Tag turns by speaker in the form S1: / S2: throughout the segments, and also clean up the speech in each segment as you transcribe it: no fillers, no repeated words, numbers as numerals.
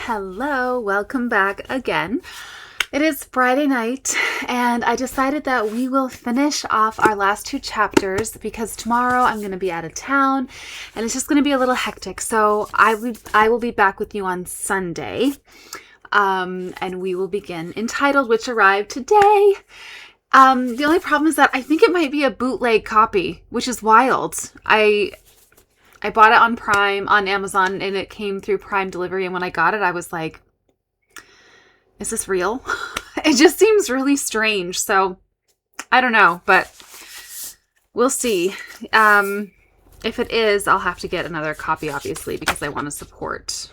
S1: Hello, welcome back again. It is Friday night, and I decided that we will finish off our last two chapters because tomorrow I'm going to be out of town, and it's just going to be a little hectic. So I will be back with you on Sunday, and we will begin Entitled, which arrived today. The only problem is that I think it might be a bootleg copy, which is wild. I bought it on Prime, on Amazon, and it came through Prime delivery. And when I got it, I was like, is this real? It just seems really strange. So I don't know, but we'll see. If it is, I'll have to get another copy, obviously, because I want to support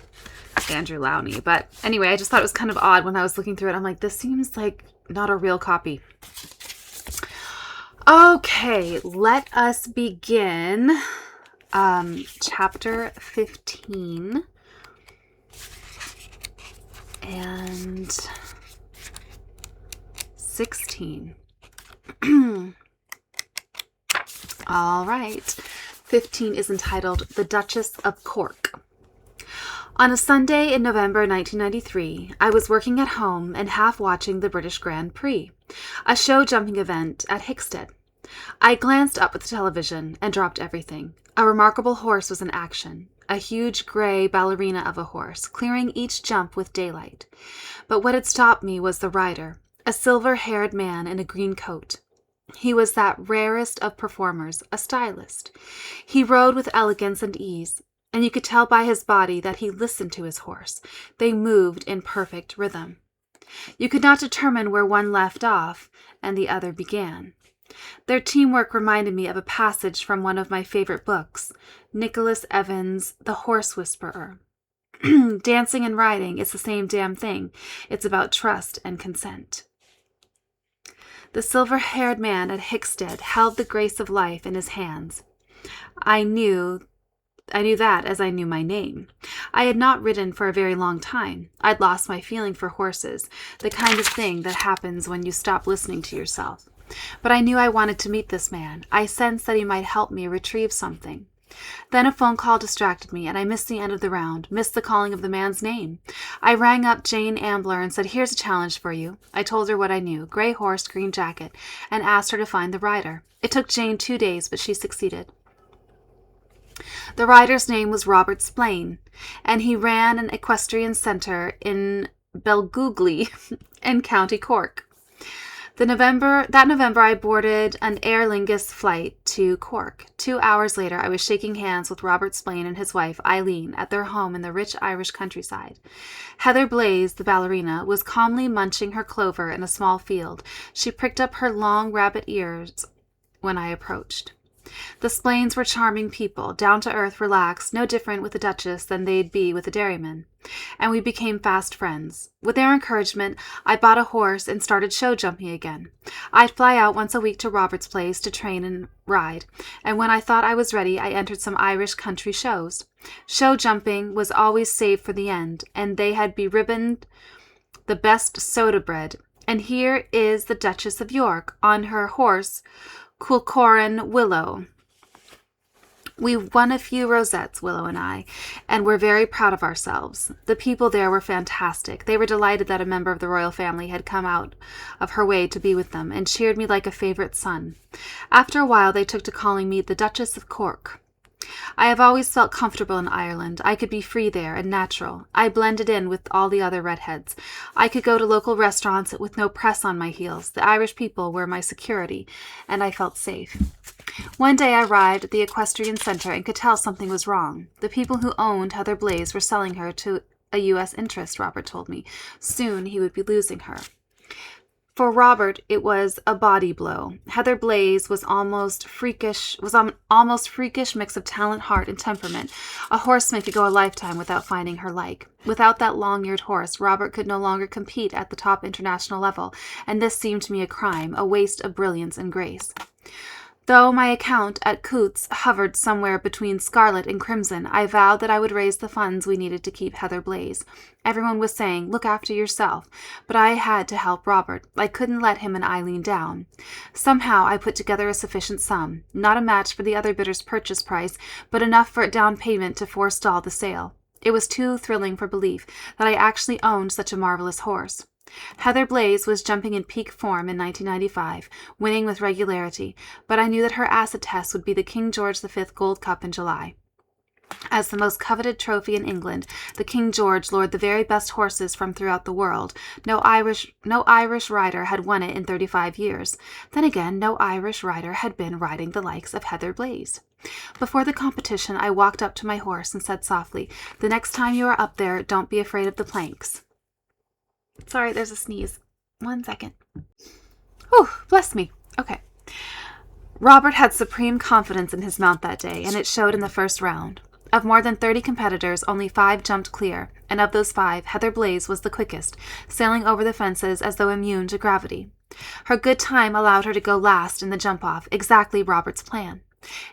S1: Andrew Lowney. But anyway, I just thought it was kind of odd when I was looking through it. I'm like, this seems like not a real copy. Okay, let us begin. Chapter 15 and 16. All right. 15 is entitled The Duchess of Cork. On a Sunday in November 1993, I was working at home and half watching the British Grand Prix, a show jumping event at Hickstead. I glanced up at the television and dropped everything. A remarkable horse was in action, a huge gray ballerina of a horse, clearing each jump with daylight. But what had stopped me was the rider, a silver-haired man in a green coat. He was that rarest of performers, a stylist. He rode with elegance and ease, and you could tell by his body that he listened to his horse. They moved in perfect rhythm. You could not determine where one left off and the other began. Their teamwork reminded me of a passage from one of my favorite books, Nicholas Evans' The Horse Whisperer. Dancing and riding is the same damn thing. It's about trust and consent. The silver-haired man at Hickstead held the grace of life in his hands. I knew that as I knew my name. I had not ridden for a very long time. I'd lost my feeling for horses, the kind of thing that happens when you stop listening to yourself. But I knew I wanted to meet this man. I sensed that he might help me retrieve something. Then a phone call distracted me, and I missed the end of the round, missed the calling of the man's name. I rang up Jane Ambler and said, "Here's a challenge for you." I told her what I knew, gray horse, green jacket, and asked her to find the rider. It took Jane 2 days, but she succeeded. The rider's name was Robert Splain, and he ran an equestrian centre in Belgoogley in County Cork. That November, I boarded an Aer Lingus flight to Cork. 2 hours later, I was shaking hands with Robert Splain and his wife, Eileen, at their home in the rich Irish countryside. Heather Blaze, the ballerina, was calmly munching her clover in a small field. She pricked up her long rabbit ears when I approached. The Splains were charming people, down-to-earth, relaxed, no different with the Duchess than they'd be with a dairyman, and we became fast friends. With their encouragement, I bought a horse and started show jumping again. I'd fly out once a week to Robert's place to train and ride, and when I thought I was ready, I entered some Irish country shows. Show jumping was always saved for the end, and they had beribboned the best soda bread. And here is the Duchess of York on her horse, Coolcoran Willow. We won a few rosettes, Willow and I, and were very proud of ourselves. The people there were fantastic. They were delighted that a member of the royal family had come out of her way to be with them, and cheered me like a favorite son. After a while, they took to calling me the Duchess of Cork. I have always felt comfortable in Ireland. I could be free there and natural. I blended in with all the other redheads. I could go to local restaurants with no press on my heels. The Irish people were my security, and I felt safe. One day I arrived at the equestrian centre and could tell something was wrong. The people who owned Heather Blaze were selling her to a U.S. interest, Robert told me. Soon he would be losing her. For Robert, it was a body blow. Heather Blaze was almost freakish mix of talent, heart, and temperament. A horseman could go a lifetime without finding her like. Without that long-eared horse, Robert could no longer compete at the top international level, and this seemed to me a crime, a waste of brilliance and grace. Though my account at Coutts hovered somewhere between scarlet and crimson, I vowed that I would raise the funds we needed to keep Heather Blaze. Everyone was saying, "Look after yourself," but I had to help Robert. I couldn't let him and Eileen down. Somehow I put together a sufficient sum, not a match for the other bidder's purchase price, but enough for a down payment to forestall the sale. It was too thrilling for belief that I actually owned such a marvelous horse. Heather Blaze was jumping in peak form in 1995, winning with regularity, but I knew that her acid test would be the King George V Gold Cup in July. As the most coveted trophy in England, the King George lured the very best horses from throughout the world. No Irish rider had won it in 35 years. Then again, no Irish rider had been riding the likes of Heather Blaze. Before the competition, I walked up to my horse and said softly, "The next time you are up there, don't be afraid of the planks." Sorry, there's a sneeze. 1 second. Whew, bless me. Okay. Robert had supreme confidence in his mount that day, and it showed in the first round. Of more than 30 competitors, only 5 jumped clear, and of those 5, Heather Blaze was the quickest, sailing over the fences as though immune to gravity. Her good time allowed her to go last in the jump-off, exactly Robert's plan.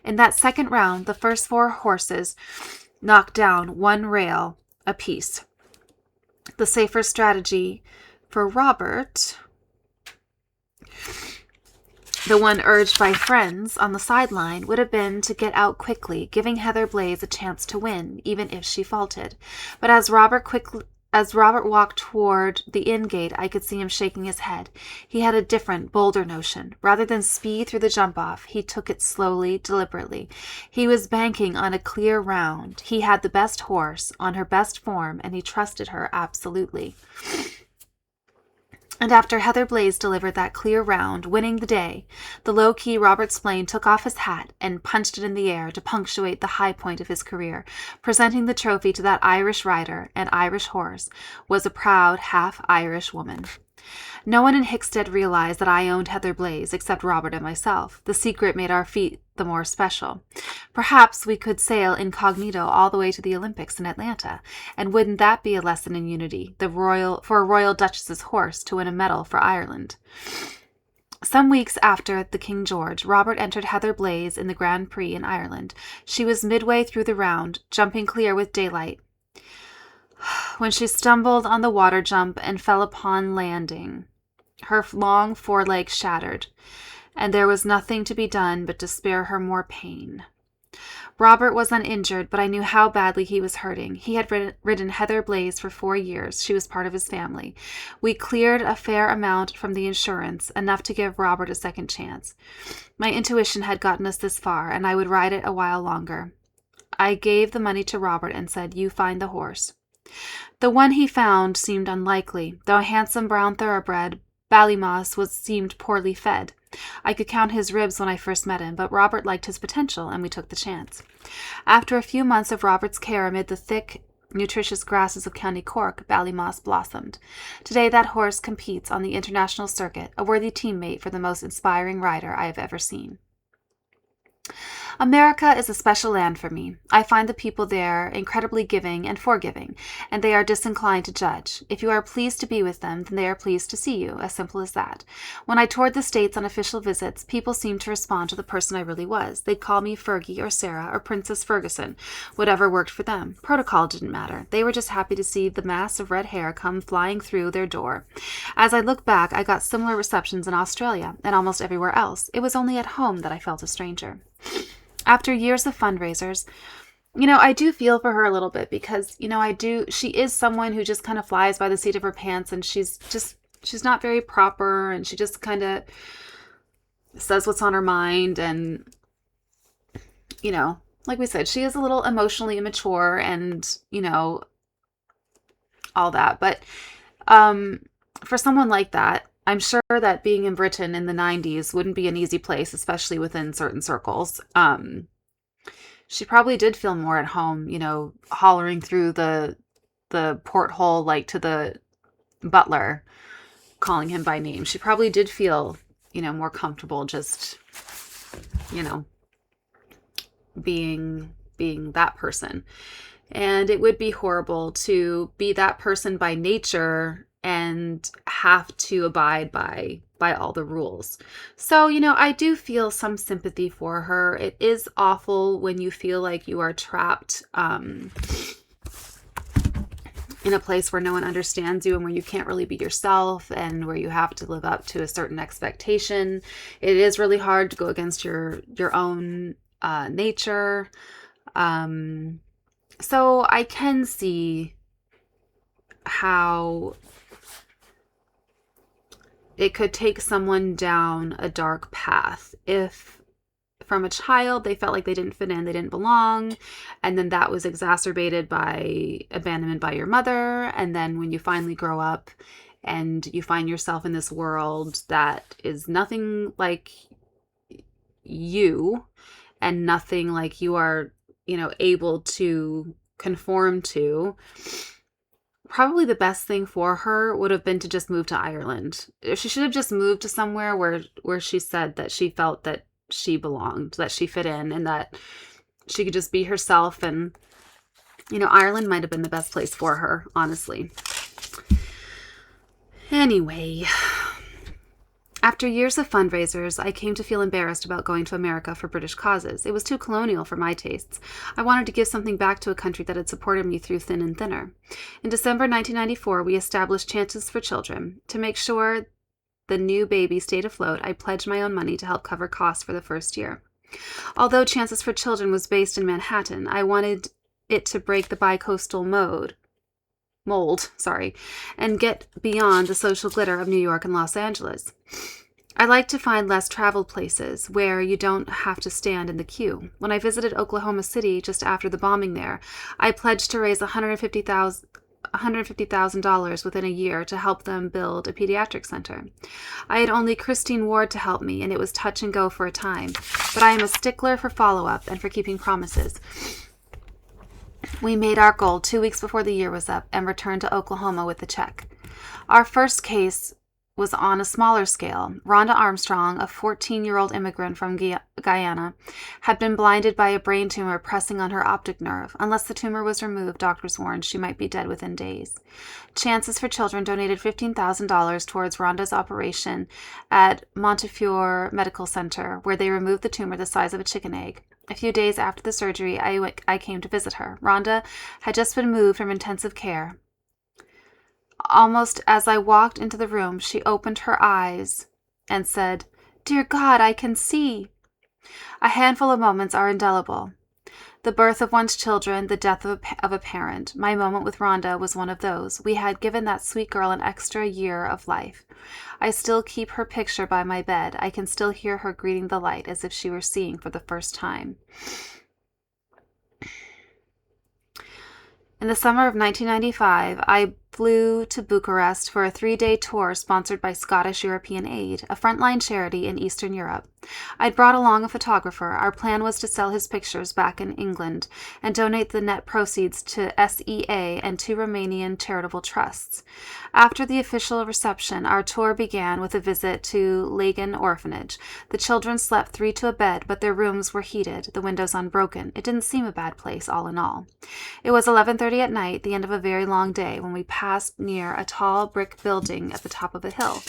S1: In that second round, the first 4 horses knocked down 1 rail apiece. The safer strategy for Robert, the one urged by friends on the sideline, would have been to get out quickly, giving Heather Blaze a chance to win, even if she faltered. But as Robert walked toward the inn gate, I could see him shaking his head. He had a different, bolder notion. Rather than speed through the jump-off, he took it slowly, deliberately. He was banking on a clear round. He had the best horse, on her best form, and he trusted her absolutely. And after Heather Blaze delivered that clear round, winning the day, the low-key Robert Splain took off his hat and punched it in the air to punctuate the high point of his career. Presenting the trophy to that Irish rider and Irish horse was a proud half-Irish woman. No one in Hickstead realized that I owned Heather Blaze except Robert and myself. The secret made our feat the more special. Perhaps we could sail incognito all the way to the Olympics in Atlanta, and wouldn't that be a lesson in unity, for a royal duchess's horse to win a medal for Ireland? Some weeks after the King George, Robert entered Heather Blaze in the Grand Prix in Ireland. She was midway through the round, jumping clear with daylight, when she stumbled on the water jump and fell upon landing. Her long forelegs shattered, and there was nothing to be done but to spare her more pain. Robert was uninjured, but I knew how badly he was hurting. He had ridden Heather Blaze for 4 years. She was part of his family. We cleared a fair amount from the insurance, enough to give Robert a second chance. My intuition had gotten us this far, and I would ride it a while longer. I gave the money to Robert and said, "You find the horse." The one he found seemed unlikely. Though a handsome brown thoroughbred, Ballymoss seemed poorly fed. I could count his ribs when I first met him, but Robert liked his potential, and we took the chance. After a few months of Robert's care amid the thick, nutritious grasses of County Cork, Ballymoss blossomed. Today that horse competes on the international circuit, a worthy teammate for the most inspiring rider I have ever seen. America is a special land for me. I find the people there incredibly giving and forgiving, and they are disinclined to judge. If you are pleased to be with them, then they are pleased to see you, as simple as that. When I toured the States on official visits, people seemed to respond to the person I really was. They'd call me Fergie or Sarah or Princess Ferguson, whatever worked for them. Protocol didn't matter. They were just happy to see the mass of red hair come flying through their door. As I look back, I got similar receptions in Australia and almost everywhere else. It was only at home that I felt a stranger. After years of fundraisers, I do feel for her a little bit because, she is someone who just kind of flies by the seat of her pants, and she's not very proper, and she just kind of says what's on her mind. And, like we said, she is a little emotionally immature and, all that. But for someone like that, I'm sure that being in Britain in the 90s wouldn't be an easy place, especially within certain circles. She probably did feel more at home, hollering through the porthole, like to the butler, calling him by name. She probably did feel, more comfortable just, being that person. And it would be horrible to be that person by nature and have to abide by all the rules. So, I do feel some sympathy for her. It is awful when you feel like you are trapped in a place where no one understands you and where you can't really be yourself and where you have to live up to a certain expectation. It is really hard to go against your own nature. So I can see how it could take someone down a dark path if from a child they felt like they didn't fit in, they didn't belong, and then that was exacerbated by abandonment by your mother. And then when you finally grow up and you find yourself in this world that is nothing like you and nothing like you are, able to conform to, probably the best thing for her would have been to just move to Ireland. She should have just moved to somewhere where she said that she felt that she belonged, that she fit in, and that she could just be herself. And, Ireland might have been the best place for her, honestly. Anyway, after years of fundraisers, I came to feel embarrassed about going to America for British causes. It was too colonial for my tastes. I wanted to give something back to a country that had supported me through thin and thinner. In December 1994, we established Chances for Children. To make sure the new baby stayed afloat, I pledged my own money to help cover costs for the first year. Although Chances for Children was based in Manhattan, I wanted it to break the bi-coastal mold, and get beyond the social glitter of New York and Los Angeles. I like to find less traveled places where you don't have to stand in the queue. When I visited Oklahoma City just after the bombing there, I pledged to raise $150,000 within a year to help them build a pediatric center. I had only Christine Ward to help me, and it was touch and go for a time, but I am a stickler for follow-up and for keeping promises. We made our goal 2 weeks before the year was up and returned to Oklahoma with the check. Our first case was on a smaller scale. Rhonda Armstrong, a 14-year-old immigrant from Guyana, had been blinded by a brain tumor pressing on her optic nerve. Unless the tumor was removed, doctors warned she might be dead within days. Chances for Children donated $15,000 towards Rhonda's operation at Montefiore Medical Center, where they removed the tumor the size of a chicken egg. A few days after the surgery, I came to visit her. Rhonda had just been moved from intensive care. Almost as I walked into the room, she opened her eyes and said, "Dear God, I can see." A handful of moments are indelible. The birth of one's children, the death of a parent. My moment with Rhonda was one of those. We had given that sweet girl an extra year of life. I still keep her picture by my bed. I can still hear her greeting the light as if she were seeing for the first time. In the summer of 1995, I flew to Bucharest for a 3-day tour sponsored by Scottish European Aid, a frontline charity in Eastern Europe. I'd brought along a photographer. Our plan was to sell his pictures back in England and donate the net proceeds to SEA and 2 Romanian charitable trusts. After the official reception, our tour began with a visit to Lagan Orphanage. The children slept 3 to a bed, but their rooms were heated, the windows unbroken. It didn't seem a bad place, all in all. It was 11:30 at night, the end of a very long day, when we passed near a tall brick building at the top of a hill.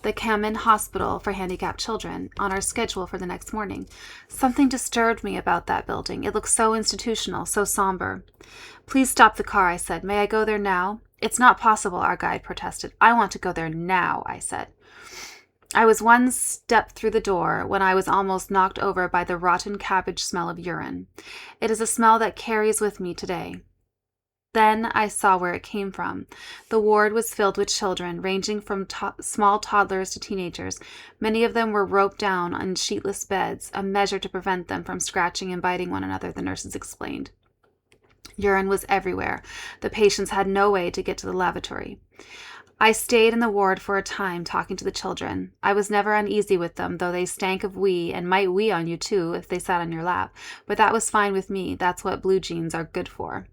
S1: The Kamen Hospital for Handicapped Children, on our schedule for the next morning. Something disturbed me about that building. It looked so institutional, so somber. "Please stop the car," I said. "May I go there now?" "It's not possible," our guide protested. "I want to go there now," I said. I was one step through the door when I was almost knocked over by the rotten cabbage smell of urine. It is a smell that carries with me today. Then I saw where it came from. The ward was filled with children, ranging from small toddlers to teenagers. Many of them were roped down on sheetless beds, a measure to prevent them from scratching and biting one another, the nurses explained. Urine was everywhere. The patients had no way to get to the lavatory. I stayed in the ward for a time, talking to the children. I was never uneasy with them, though they stank of wee and might wee on you too if they sat on your lap. But that was fine with me. That's what blue jeans are good for.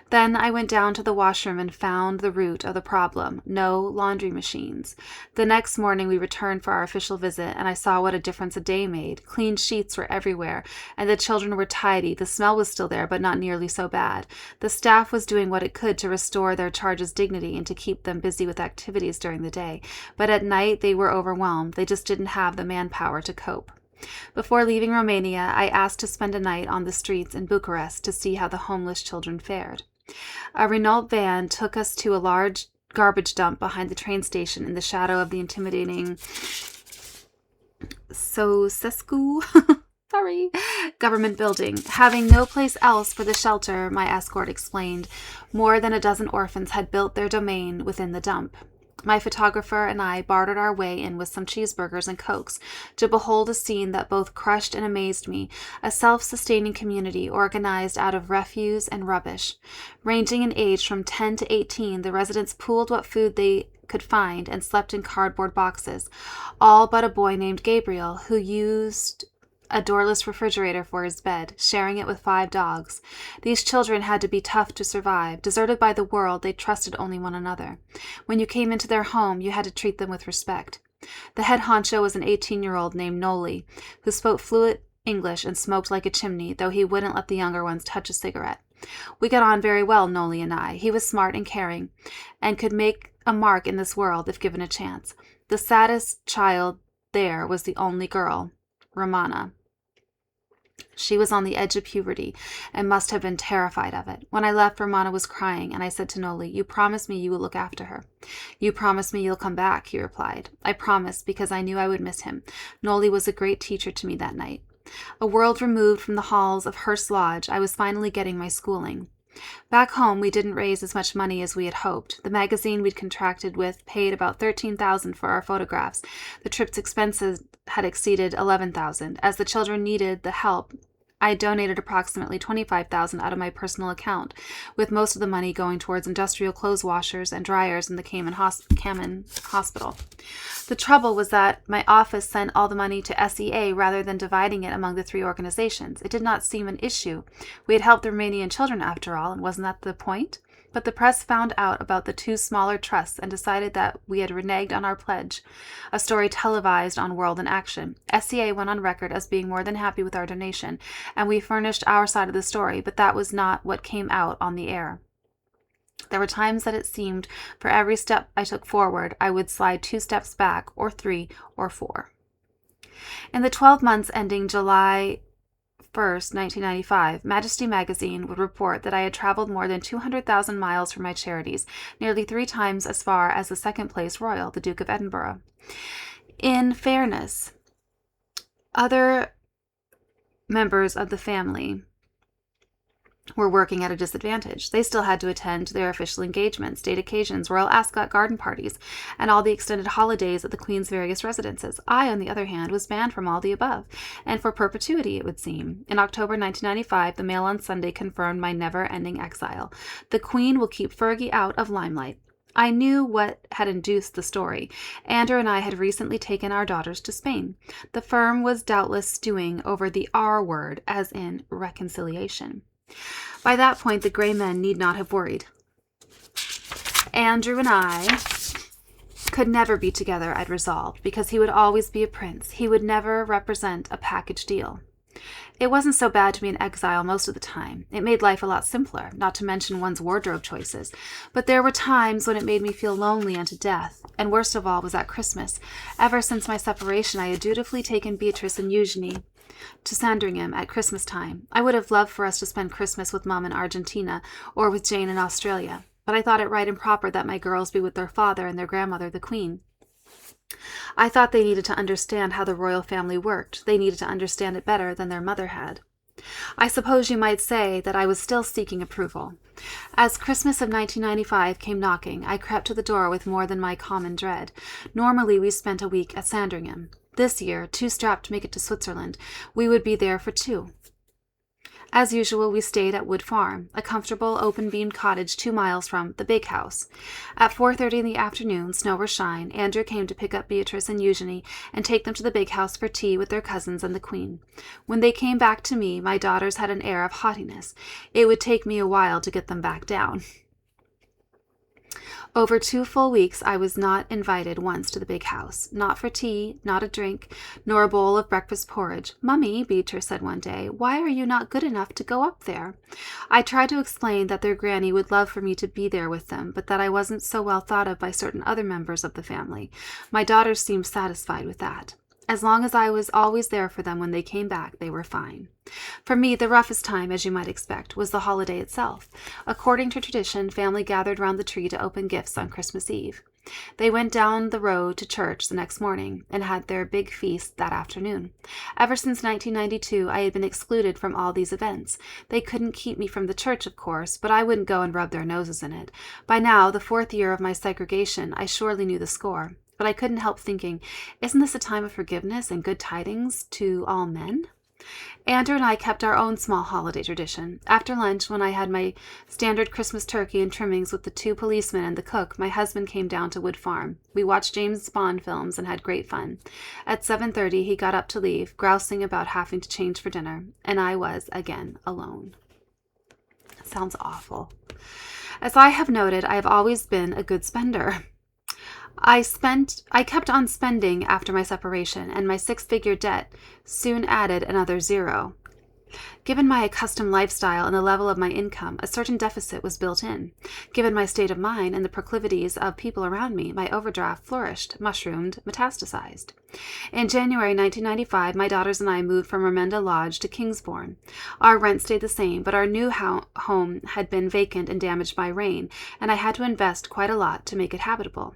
S1: Then I went down to the washroom and found the root of the problem: no laundry machines. The next morning we returned for our official visit, and I saw what a difference a day made. Clean sheets were everywhere, and the children were tidy. The smell was still there, but not nearly so bad. The staff was doing what it could to restore their charge's dignity and to keep them busy with activities during the day. But at night they were overwhelmed. They just didn't have the manpower to cope. Before leaving Romania, I asked to spend a night on the streets in Bucharest to see how the homeless children fared. A Renault van took us to a large garbage dump behind the train station in the shadow of the intimidating Ceausescu Sorry. Government building. Having no place else for the shelter, my escort explained, more than a dozen orphans had built their domain within the dump. My photographer and I bartered our way in with some cheeseburgers and cokes to behold a scene that both crushed and amazed me, a self-sustaining community organized out of refuse and rubbish. Ranging in age from 10 to 18, the residents pooled what food they could find and slept in cardboard boxes, all but a boy named Gabriel, who used a doorless refrigerator for his bed, sharing it with 5 dogs. These children had to be tough to survive. Deserted by the world, they trusted only one another. When you came into their home, you had to treat them with respect. The head honcho was an 18-year-old named Noli, who spoke fluent English and smoked like a chimney, though he wouldn't let the younger ones touch a cigarette. We got on very well, Noli and I. He was smart and caring, and could make a mark in this world if given a chance. The saddest child there was the only girl, Romana. She was on the edge of puberty and must have been terrified of it. When I left, Romana was crying, and I said to Noli, "You promise me you will look after her." "You promise me you'll come back," he replied. I promised, because I knew I would miss him. Noli was a great teacher to me that night. A world removed from the halls of Hearst Lodge, I was finally getting my schooling. Back home, we didn't raise as much money as we had hoped. The magazine we'd contracted with paid about $13,000 for our photographs. The trip's expenses had exceeded $11,000. As the children needed the help, I donated approximately $25,000 out of my personal account, with most of the money going towards industrial clothes washers and dryers in the Kamen Hospital. The trouble was that my office sent all the money to SEA rather than dividing it among the 3 organizations. It did not seem an issue. We had helped the Romanian children after all, and wasn't that the point? But the press found out about the 2 smaller trusts and decided that we had reneged on our pledge, a story televised on World in Action. SEA went on record as being more than happy with our donation, and we furnished our side of the story, but that was not what came out on the air. There were times that it seemed for every step I took forward, I would slide 2 steps back, or 3, or 4. In the 12 months ending July 1st, 1995, Majesty magazine would report that I had traveled more than 200,000 miles for my charities, nearly 3 times as far as the second-place royal, the Duke of Edinburgh. In fairness, other members of the family were working at a disadvantage. They still had to attend their official engagements, state occasions, royal ascot garden parties, and all the extended holidays at the Queen's various residences. I, on the other hand, was banned from all the above, and for perpetuity, it would seem. In October 1995, the Mail on Sunday confirmed my never-ending exile. The Queen will keep Fergie out of limelight. I knew what had induced the story. Andrew and I had recently taken our daughters to Spain. The firm was doubtless stewing over the R word, as in reconciliation. By that point, the gray men need not have worried. Andrew and I could never be together, I'd resolved, because he would always be a prince. He would never represent a package deal. It wasn't so bad to be in exile most of the time. It made life a lot simpler, not to mention one's wardrobe choices. But there were times when it made me feel lonely unto death, and worst of all was at Christmas. Ever since my separation, I had dutifully taken Beatrice and Eugenie to Sandringham at Christmas time. I would have loved for us to spend Christmas with Mom in Argentina or with Jane in Australia, but I thought it right and proper that my girls be with their father and their grandmother, the Queen. I thought they needed to understand how the royal family worked. They needed to understand it better than their mother had. I suppose you might say that I was still seeking approval. As Christmas of 1995 came knocking, I crept to the door with more than my common dread. Normally we spent a week at Sandringham. This year, too strapped to make it to Switzerland, we would be there for 2. As usual, we stayed at Wood Farm, a comfortable, open-beamed cottage 2 miles from the big house. At 4:30 in the afternoon, snow or shine, Andrew came to pick up Beatrice and Eugenie and take them to the big house for tea with their cousins and the Queen. When they came back to me, my daughters had an air of haughtiness. It would take me a while to get them back down. Over 2 full weeks, I was not invited once to the big house. Not for tea, not a drink, nor a bowl of breakfast porridge. "Mummy," Beatrice said one day, "why are you not good enough to go up there?" I tried to explain that their granny would love for me to be there with them, but that I wasn't so well thought of by certain other members of the family. My daughters seemed satisfied with that. As long as I was always there for them when they came back, they were fine. For me, the roughest time, as you might expect, was the holiday itself. According to tradition, family gathered round the tree to open gifts on Christmas Eve. They went down the road to church the next morning and had their big feast that afternoon. Ever since 1992, I had been excluded from all these events. They couldn't keep me from the church, of course, but I wouldn't go and rub their noses in it. By now, the 4th year of my segregation, I surely knew the score. But I couldn't help thinking, isn't this a time of forgiveness and good tidings to all men? Andrew and I kept our own small holiday tradition. After lunch, when I had my standard Christmas turkey and trimmings with the 2 policemen and the cook, my husband came down to Wood Farm. We watched James Bond films and had great fun. At 7:30, he got up to leave, grousing about having to change for dinner, and I was, again, alone. Sounds awful. As I have noted, I have always been a good spender. I kept on spending after my separation, and my 6-figure debt soon added another 0. Given my accustomed lifestyle and the level of my income, a certain deficit was built in. Given my state of mind and the proclivities of people around me, my overdraft flourished, mushroomed, metastasized. In January 1995, my daughters and I moved from Ramenda Lodge to Kingsbourne. Our rent stayed the same, but our new home had been vacant and damaged by rain, and I had to invest quite a lot to make it habitable.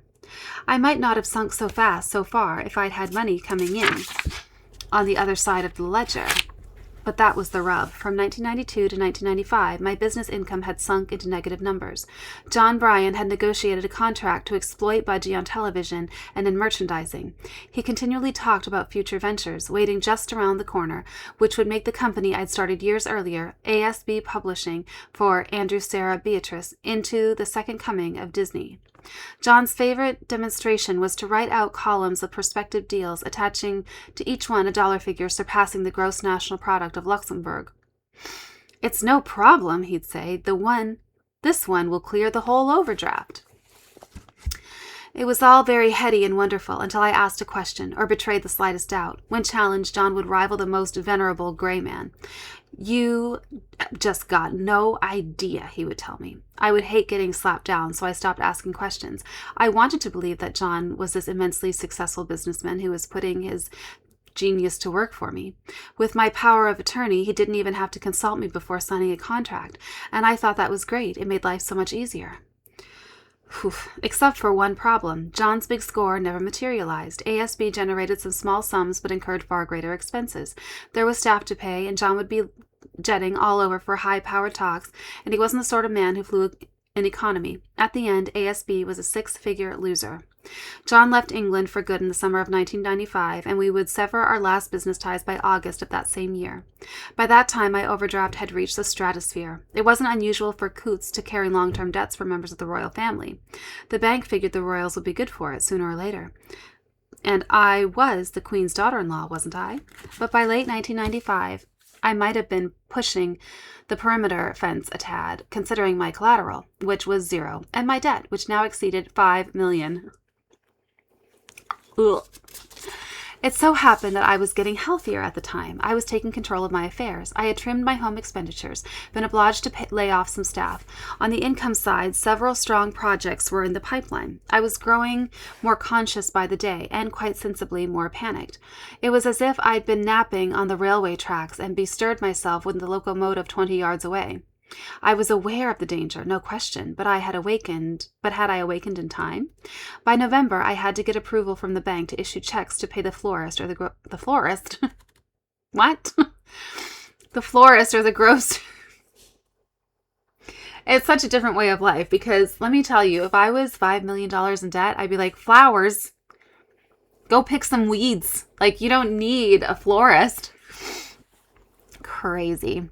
S1: I might not have sunk so far, if I'd had money coming in on the other side of the ledger. But that was the rub. From 1992 to 1995, my business income had sunk into negative numbers. John Bryan had negotiated a contract to exploit Budgie on television and in merchandising. He continually talked about future ventures, waiting just around the corner, which would make the company I'd started years earlier, ASB Publishing, for Andrew, Sarah, Beatrice, into the second coming of Disney. John's favorite demonstration was to write out columns of prospective deals, attaching to each one a dollar figure surpassing the gross national product of Luxembourg. "It's no problem," he'd say. This one will clear the whole overdraft." It was all very heady and wonderful until I asked a question or betrayed the slightest doubt. When challenged, John would rival the most venerable gray man. "You just got no idea," he would tell me. I would hate getting slapped down, so I stopped asking questions. I wanted to believe that John was this immensely successful businessman who was putting his genius to work for me. With my power of attorney, he didn't even have to consult me before signing a contract, and I thought that was great. It made life so much easier. Except for one problem. John's big score never materialized. ASB generated some small sums but incurred far greater expenses. There was staff to pay, and John would be jetting all over for high-powered talks, and he wasn't the sort of man who flew in economy. At the end, ASB was a 6-figure loser. John left England for good in the summer of 1995, and we would sever our last business ties by August of that same year. By that time, my overdraft had reached the stratosphere. It wasn't unusual for Coots to carry long-term debts for members of the royal family. The bank figured the royals would be good for it sooner or later. And I was the Queen's daughter-in-law, wasn't I? But by late 1995, I might have been pushing the perimeter fence a tad, considering my collateral, which was 0, and my debt, which now exceeded $5 million. Ugh. It so happened that I was getting healthier at the time. I was taking control of my affairs. I had trimmed my home expenditures, been obliged to lay off some staff. On the income side, several strong projects were in the pipeline. I was growing more conscious by the day, and quite sensibly more panicked. It was as if I'd been napping on the railway tracks and bestirred myself with the locomotive 20 yards away. I was aware of the danger, no question, but had I awakened in time? By November, I had to get approval from the bank to issue checks to pay the florist or the florist? What? The florist or the grocer. It's such a different way of life because let me tell you, if I was $5 million in debt, I'd be like, flowers, go pick some weeds. Like, you don't need a florist. Crazy.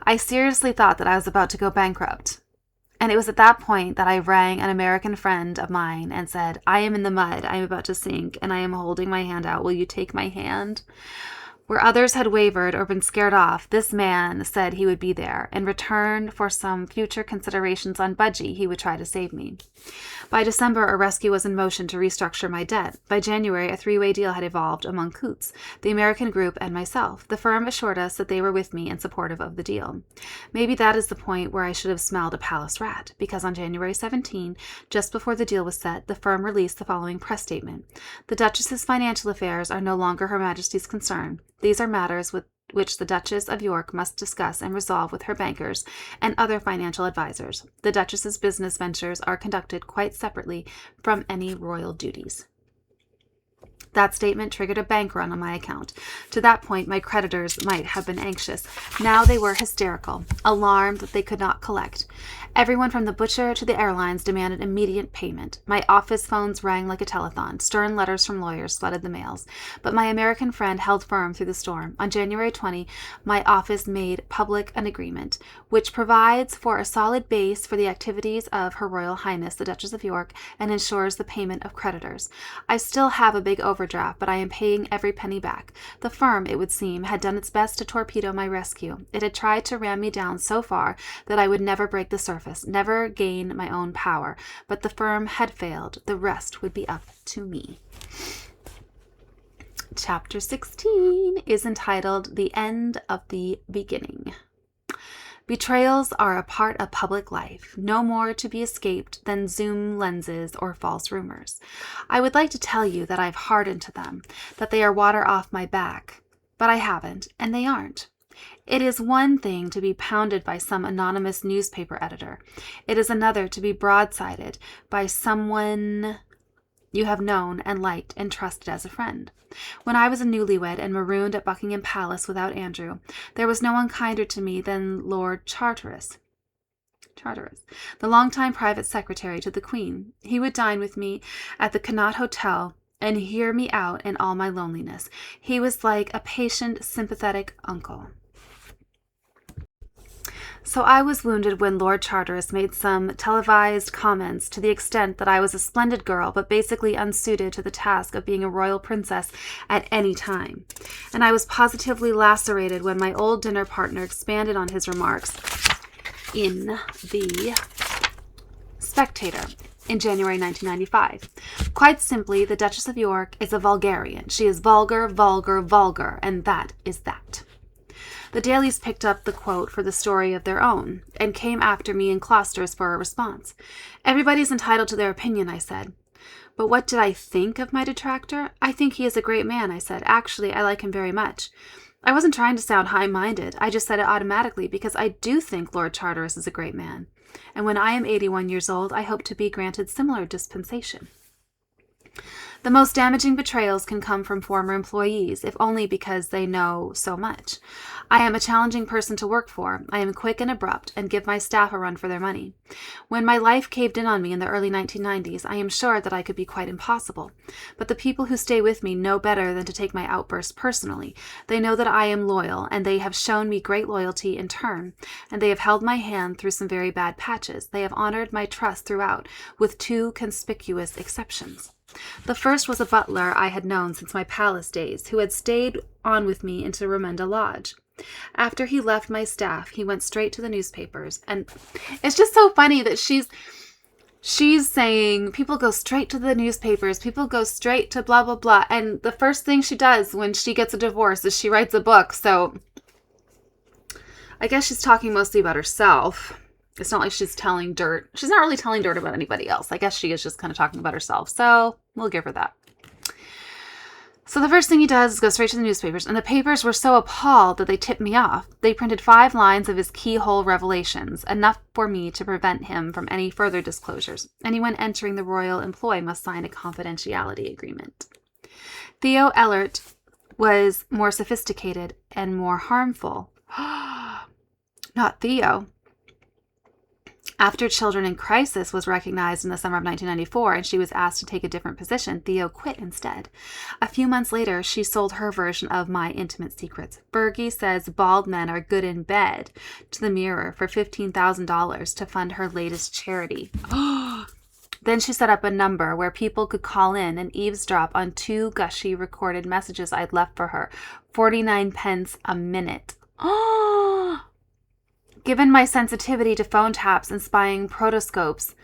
S1: I seriously thought that I was about to go bankrupt. And it was at that point that I rang an American friend of mine and said, "I am in the mud. I am about to sink, and I am holding my hand out. Will you take my hand?" Where others had wavered or been scared off, this man said he would be there. In return for some future considerations on Budgie, he would try to save me. By December, a rescue was in motion to restructure my debt. By January, a 3-way deal had evolved among Coots, the American group, and myself. The firm assured us that they were with me and supportive of the deal. Maybe that is the point where I should have smelled a palace rat, because on January 17, just before the deal was set, the firm released the following press statement. "The Duchess's financial affairs are no longer Her Majesty's concern. These are matters which the Duchess of York must discuss and resolve with her bankers and other financial advisors. The Duchess's business ventures are conducted quite separately from any royal duties. That statement triggered a bank run on my account. To that point, my creditors might have been anxious. Now they were hysterical, alarmed that they could not collect. Everyone from the butcher to the airlines demanded immediate payment. My office phones rang like a telethon. Stern letters from lawyers flooded the mails. But my American friend held firm through the storm. On January 20, my office made public an agreement, which provides for a solid base for the activities of Her Royal Highness the Duchess of York and ensures the payment of creditors. I still have a big overdraft, but I am paying every penny back. The firm, it would seem, had done its best to torpedo my rescue. It had tried to ram me down so far that I would never break the surface, never gain my own power. But the firm had failed. The rest would be up to me. Chapter 16 is entitled The End of the Beginning. Betrayals are a part of public life, no more to be escaped than zoom lenses or false rumors. I would like to tell you that I've hardened to them, that they are water off my back, but I haven't, and they aren't. It is one thing to be pounded by some anonymous newspaper editor. It is another to be broadsided by someone you have known and liked and trusted as a friend. When I was a newlywed and marooned at Buckingham Palace without Andrew, there was no one kinder to me than Lord Charteris, the longtime private secretary to the Queen. He would dine with me at the Connaught Hotel and hear me out in all my loneliness. He was like a patient, sympathetic uncle. So I was wounded when Lord Charteris made some televised comments to the extent that I was a splendid girl, but basically unsuited to the task of being a royal princess at any time. And I was positively lacerated when my old dinner partner expanded on his remarks in The Spectator in January 1995. Quite simply, the Duchess of York is a vulgarian. She is vulgar, vulgar, vulgar, and that is that. The dailies picked up the quote for the story of their own and came after me in clusters for a response. Everybody's entitled to their opinion, I said. But what did I think of my detractor? I think he is a great man, I said. Actually, I like him very much. I wasn't trying to sound high-minded. I just said it automatically because I do think Lord Charteris is a great man. And when I am 81 years old, I hope to be granted similar dispensation. The most damaging betrayals can come from former employees, if only because they know so much. I am a challenging person to work for. I am quick and abrupt and give my staff a run for their money. When my life caved in on me in the early 1990s, I am sure that I could be quite impossible. But the people who stay with me know better than to take my outbursts personally. They know that I am loyal, and they have shown me great loyalty in turn, and they have held my hand through some very bad patches. They have honored my trust throughout, with two conspicuous exceptions. The first was a butler I had known since my palace days, who had stayed on with me into Ramunda Lodge. After he left my staff, he went straight to the newspapers, and it's just so funny that she's saying people go straight to the newspapers, people go straight to blah, blah, blah, and the first thing she does when she gets a divorce is she writes a book, so I guess she's talking mostly about herself. It's not like she's telling dirt. She's not really telling dirt about anybody else. I guess she is just kind of talking about herself. So we'll give her that. So the first thing he does is go straight to the newspapers. And the papers were so appalled that they tipped me off. They printed 5 lines of his keyhole revelations, enough for me to prevent him from any further disclosures. Anyone entering the royal employ must sign a confidentiality agreement. Theo Ellert was more sophisticated and more harmful. Not Theo. After Children in Crisis was recognized in the summer of 1994 and she was asked to take a different position, Theo quit instead. A few months later, she sold her version of My Intimate Secrets. Fergie says bald men are good in bed to the Mirror for $15,000 to fund her latest charity. Then she set up a number where people could call in and eavesdrop on 2 gushy recorded messages I'd left for her. 49 pence a minute. Given my sensitivity to phone taps and spying proctoscopes,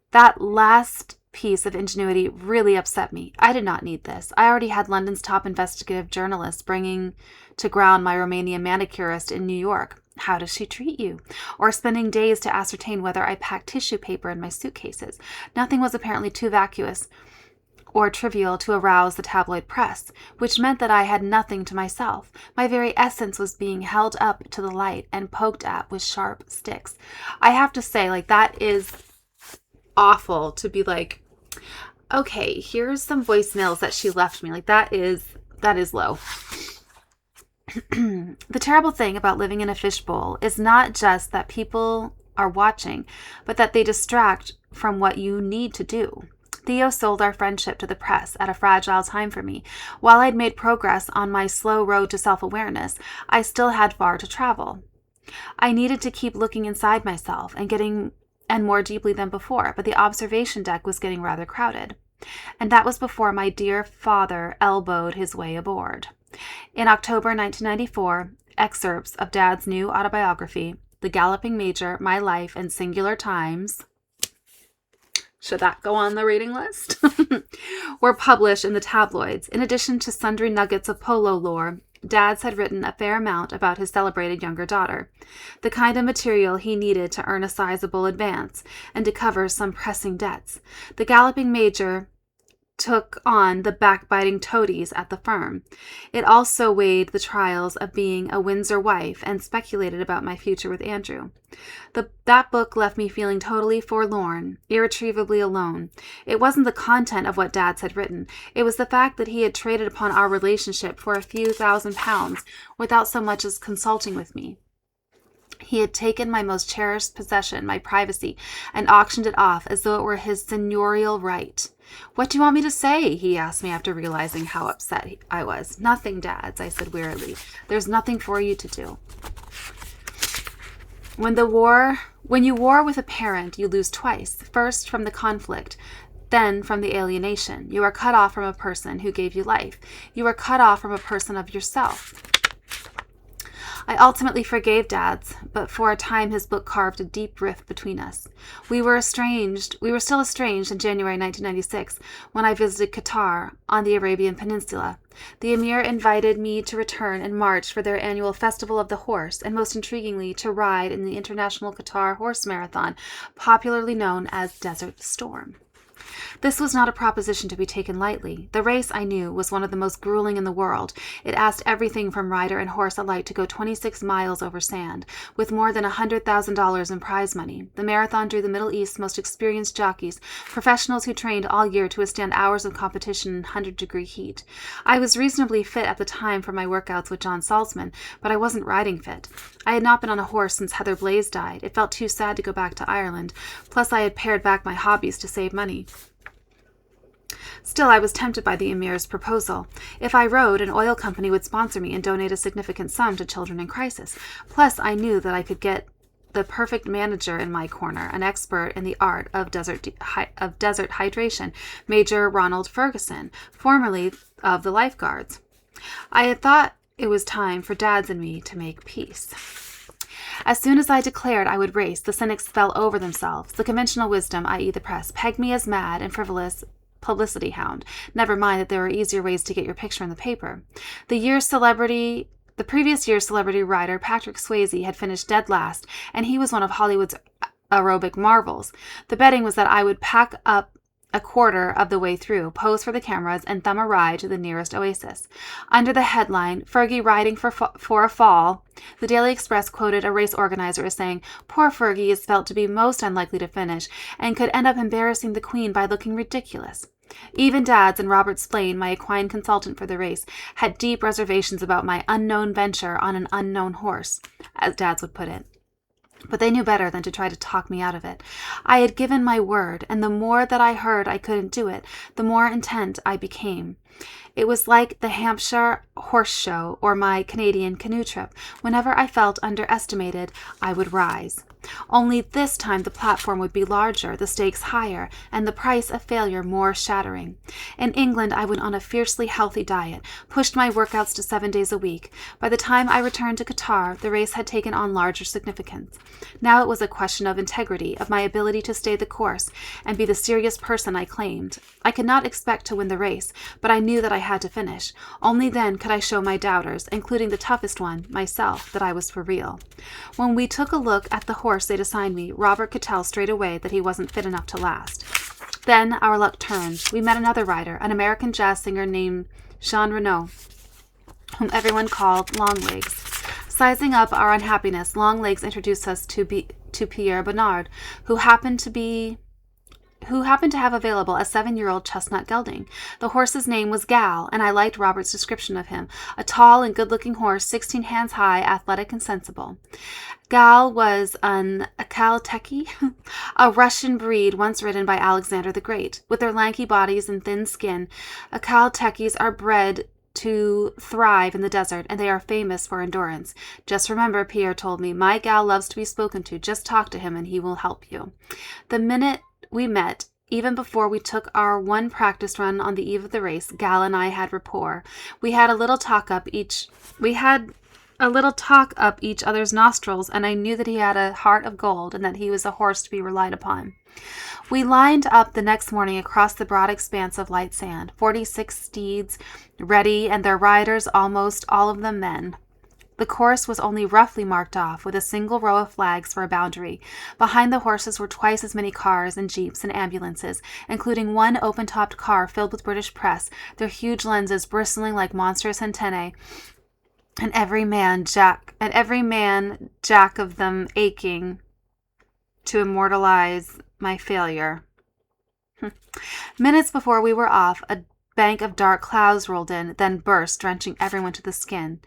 S1: that last piece of ingenuity really upset me. I did not need this. I already had London's top investigative journalist bringing to ground my Romanian manicurist in New York. How does she treat you? Or spending days to ascertain whether I packed tissue paper in my suitcases. Nothing was apparently too vacuous. or trivial to arouse the tabloid press, which meant that I had nothing to myself. My very essence was being held up to the light and poked at with sharp sticks. I have to say, like, that is awful to be like, okay, here's some voicemails that she left me. Like, that is low. The terrible thing about living in a fishbowl is not just that people are watching, but that they distract from what you need to do. Theo sold our friendship to the press at a fragile time for me. While I'd made progress on my slow road to self-awareness, I still had far to travel. I needed to keep looking inside myself and more deeply than before, but the observation deck was getting rather crowded. And that was before my dear father elbowed his way aboard. In October 1994, excerpts of Dad's new autobiography, The Galloping Major, My Life in Singular Times, should that go on the reading list? Were published in the tabloids. In addition to sundry nuggets of polo lore, Dad's had written a fair amount about his celebrated younger daughter, the kind of material he needed to earn a sizable advance and to cover some pressing debts. The Galloping Major took on the backbiting toadies at the firm. It also weighed the trials of being a Windsor wife and speculated about my future with Andrew. That book left me feeling totally forlorn, irretrievably alone. It wasn't the content of what Dad's had written. It was the fact that he had traded upon our relationship for a few £1,000s without so much as consulting with me. He had taken my most cherished possession, my privacy, and auctioned it off as though it were his seignorial right. "What do you want me to say?" he asked me after realizing how upset I was. "Nothing, Dads," I said wearily. "There's nothing for you to do." When you war with a parent, you lose twice. First from the conflict, then from the alienation. You are cut off from a person who gave you life. You are cut off from a person of yourself. I ultimately forgave Dad's, but for a time his book carved a deep rift between us. We were still estranged in January 1996 when I visited Qatar on the Arabian Peninsula. The Emir invited me to return in March for their annual Festival of the Horse, and most intriguingly to ride in the International Qatar Horse Marathon, popularly known as Desert Storm. This was not a proposition to be taken lightly. The race, I knew, was one of the most grueling in the world. It asked everything from rider and horse alike to go 26 miles over sand, with more than $100,000 in prize money. The marathon drew the Middle East's most experienced jockeys, professionals who trained all year to withstand hours of competition in 100-degree heat. I was reasonably fit at the time for my workouts with John Salzman, but I wasn't riding fit. I had not been on a horse since Heather Blaze died. It felt too sad to go back to Ireland. Plus, I had pared back my hobbies to save money. Still, I was tempted by the Emir's proposal. If I rode, an oil company would sponsor me and donate a significant sum to children in crisis. Plus, I knew that I could get the perfect manager in my corner, an expert in the art of desert hydration, Major Ronald Ferguson, formerly of the Lifeguards. I had thought it was time for Dad's and me to make peace. As soon as I declared I would race, the cynics fell over themselves. The conventional wisdom, i.e. the press, pegged me as mad and frivolous publicity hound. Never mind that there were easier ways to get your picture in the paper. The previous year's celebrity rider, Patrick Swayze, had finished dead last, and he was one of Hollywood's aerobic marvels. The betting was that I would pack up a quarter of the way through, pose for the cameras, and thumb a ride to the nearest oasis. Under the headline, "Fergie riding for a fall," the Daily Express quoted a race organizer as saying, "Poor Fergie is felt to be most unlikely to finish, and could end up embarrassing the Queen by looking ridiculous." Even Dad's and Robert Splain, my equine consultant for the race, had deep reservations about my unknown venture on an unknown horse, as Dad's would put it. But they knew better than to try to talk me out of it. I had given my word, and the more that I heard I couldn't do it, the more intent I became. It was like the Hampshire Horse Show or my Canadian canoe trip. Whenever I felt underestimated, I would rise. Only this time the platform would be larger, the stakes higher, and the price of failure more shattering. In England, I went on a fiercely healthy diet, pushed my workouts to 7 days a week. By the time I returned to Qatar, the race had taken on larger significance. Now it was a question of integrity, of my ability to stay the course, and be the serious person I claimed. I could not expect to win the race, but I knew that I had to finish. Only then could I show my doubters, including the toughest one, myself, that I was for real. When we took a look at the horse they'd assigned me, Robert could tell straight away that he wasn't fit enough to last. Then our luck turned. We met another rider, an American jazz singer named Jean Renaud, whom everyone called Longlegs. Sizing up our unhappiness, Longlegs introduced us to Pierre Bernard, who happened to have available a 7-year-old chestnut gelding. The horse's name was Gal, and I liked Robert's description of him. A tall and good-looking horse, 16 hands high, athletic and sensible. Gal was an Akalteki, a Russian breed once ridden by Alexander the Great. With their lanky bodies and thin skin, Akaltekis are bred to thrive in the desert, and they are famous for endurance. Just remember, Pierre told me, my Gal loves to be spoken to. Just talk to him and he will help you. The minute we met, even before we took our one practice run on the eve of the race, Gal and I had rapport. We had a little talk up each other's nostrils, and I knew that he had a heart of gold and that he was a horse to be relied upon. We lined up the next morning across the broad expanse of light sand, 46 steeds ready, and their riders, almost all of them men. The course was only roughly marked off, with a single row of flags for a boundary. Behind the horses were twice as many cars and jeeps and ambulances, including one open-topped car filled with British press, their huge lenses bristling like monstrous antennae, and every man jack of them aching to immortalize my failure. Minutes before we were off, a bank of dark clouds rolled in, then burst, drenching everyone to the skin.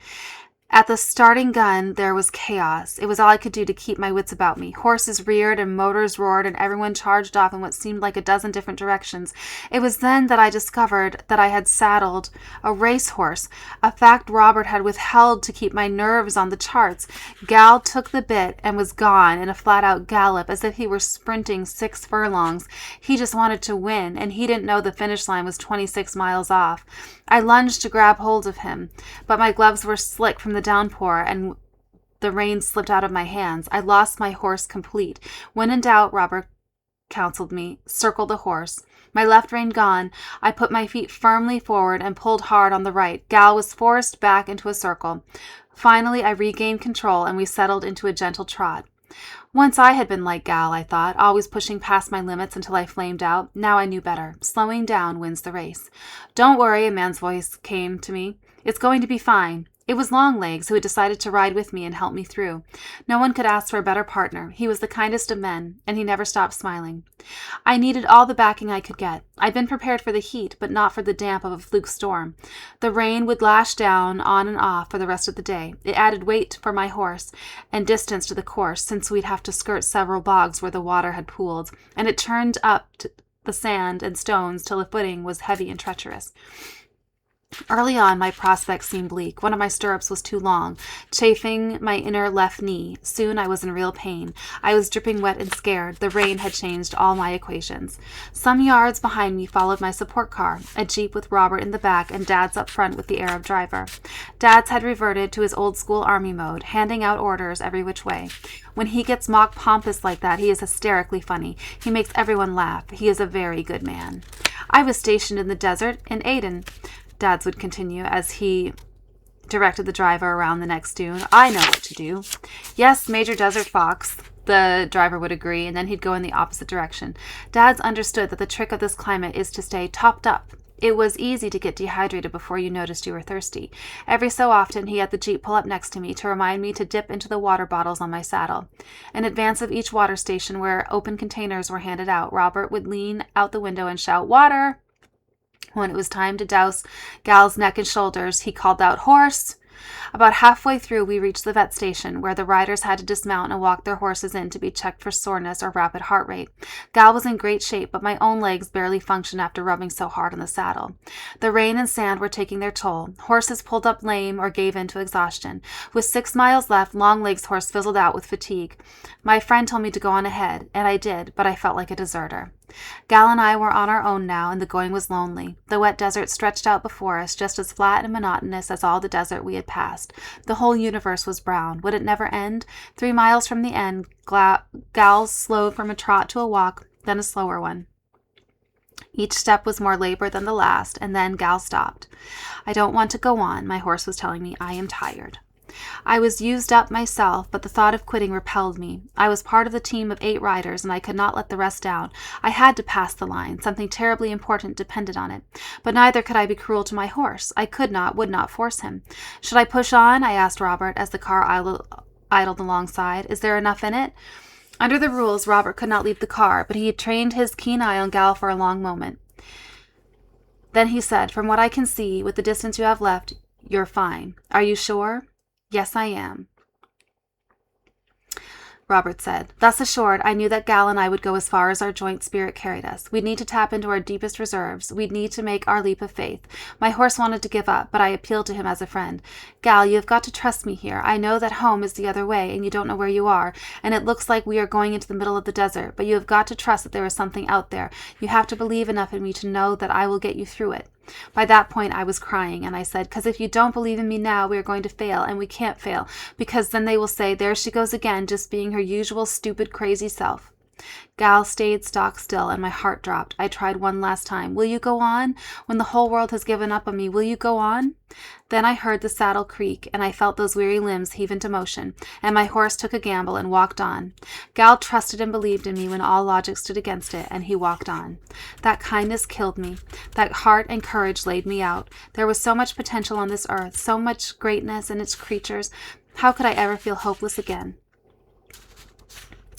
S1: At the starting gun, there was chaos. It was all I could do to keep my wits about me. Horses reared and motors roared, and everyone charged off in what seemed like a dozen different directions. It was then that I discovered that I had saddled a racehorse, a fact Robert had withheld to keep my nerves on the charts. Gal took the bit and was gone in a flat-out gallop, as if he were sprinting 6 furlongs. He just wanted to win, and he didn't know the finish line was 26 miles off. I lunged to grab hold of him, but my gloves were slick from the downpour, and the reins slipped out of my hands. I lost my horse complete. When in doubt, Robert counseled me, circle the horse. My left rein gone, I put my feet firmly forward and pulled hard on the right. Gal was forced back into a circle. Finally, I regained control, and we settled into a gentle trot. Once I had been like Gal, I thought, always pushing past my limits until I flamed out. Now I knew better. Slowing down wins the race. Don't worry, a man's voice came to me. It's going to be fine. It was Longlegs, who had decided to ride with me and help me through. No one could ask for a better partner. He was the kindest of men, and he never stopped smiling. I needed all the backing I could get. I'd been prepared for the heat, but not for the damp of a fluke storm. The rain would lash down on and off for the rest of the day. It added weight for my horse and distance to the course, since we'd have to skirt several bogs where the water had pooled, and it turned up the sand and stones till the footing was heavy and treacherous. Early on, my prospects seemed bleak. One of my stirrups was too long, chafing my inner left knee. Soon I was in real pain. I was dripping wet and scared. The rain had changed all my equations. Some yards behind me followed my support car, a jeep with Robert in the back and Dad's up front with the Arab driver. Dad's had reverted to his old-school army mode, handing out orders every which way. When he gets mock pompous like that, he is hysterically funny. He makes everyone laugh. He is a very good man. I was stationed in the desert in Aden, Dad's would continue as he directed the driver around the next dune. I know what to do. Yes, Major Desert Fox, the driver would agree, and then he'd go in the opposite direction. Dad's understood that the trick of this climate is to stay topped up. It was easy to get dehydrated before you noticed you were thirsty. Every so often, he had the jeep pull up next to me to remind me to dip into the water bottles on my saddle. In advance of each water station where open containers were handed out, Robert would lean out the window and shout, "Water!" When it was time to douse Gal's neck and shoulders, he called out, "Horse!" About halfway through, we reached the vet station, where the riders had to dismount and walk their horses in to be checked for soreness or rapid heart rate. Gal was in great shape, but my own legs barely functioned after rubbing so hard on the saddle. The rain and sand were taking their toll. Horses pulled up lame or gave in to exhaustion. With 6 miles left, Longlegs' horse fizzled out with fatigue. My friend told me to go on ahead, and I did, but I felt like a deserter. Gal and I were on our own now, and the going was lonely. The wet desert stretched out before us, just as flat and monotonous as all the desert we had passed. The whole universe was brown. Would it never end? 3 miles from the end, Gal slowed from a trot to a walk, then a slower one. Each step was more labor than the last, and then Gal stopped. "I don't want to go on," my horse was telling me. "I am tired." I was used up myself, but the thought of quitting repelled me. I was part of the team of 8 riders, and I could not let the rest down. I had to pass the line. Something terribly important depended on it. But neither could I be cruel to my horse. I could not, would not force him. Should I push on? I asked Robert as the car idled alongside. Is there enough in it? Under the rules, Robert could not leave the car, but he had trained his keen eye on Gal for a long moment. Then he said, "From what I can see, with the distance you have left, you're fine. Are you sure?" "Yes, I am," Robert said. Thus assured, I knew that Gal and I would go as far as our joint spirit carried us. We'd need to tap into our deepest reserves. We'd need to make our leap of faith. My horse wanted to give up, but I appealed to him as a friend. "Gal, you have got to trust me here. I know that home is the other way, and you don't know where you are, and it looks like we are going into the middle of the desert, but you have got to trust that there is something out there. You have to believe enough in me to know that I will get you through it." By that point, I was crying, and I said, "'Cause if you don't believe in me now, we are going to fail, and we can't fail, because then they will say, 'There she goes again, just being her usual stupid, crazy self.'" Gal stayed stock still, and my heart dropped. I tried one last time. "Will you go on? When the whole world has given up on me, will you go on?" Then I heard the saddle creak, and I felt those weary limbs heave into motion, and my horse took a gamble and walked on. Gal trusted and believed in me when all logic stood against it, and he walked on. That kindness killed me. That heart and courage laid me out. There was so much potential on this earth, so much greatness in its creatures. How could I ever feel hopeless again?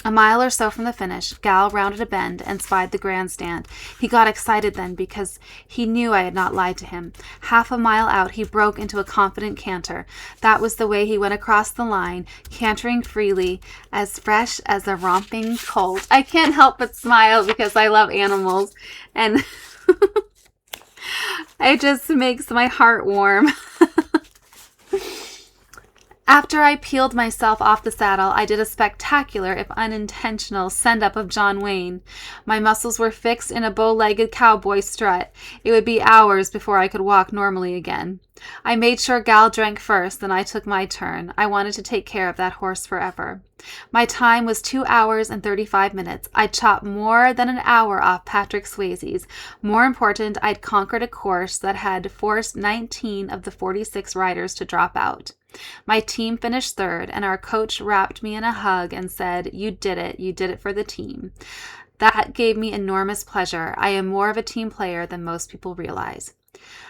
S1: A mile or so from the finish, Gal rounded a bend and spied the grandstand. He got excited then because he knew I had not lied to him. Half a mile out, he broke into a confident canter. That was the way he went across the line, cantering freely, as fresh as a romping colt. I can't help but smile because I love animals, and it just makes my heart warm. After I peeled myself off the saddle, I did a spectacular, if unintentional, send-up of John Wayne. My muscles were fixed in a bow-legged cowboy strut. It would be hours before I could walk normally again. I made sure Gal drank first, then I took my turn. I wanted to take care of that horse forever. My time was 2 hours and 35 minutes. I'd chopped more than an hour off Patrick Swayze's. More important, I'd conquered a course that had forced 19 of the 46 riders to drop out. My team finished third, and our coach wrapped me in a hug and said, "You did it. You did it for the team." That gave me enormous pleasure. I am more of a team player than most people realize.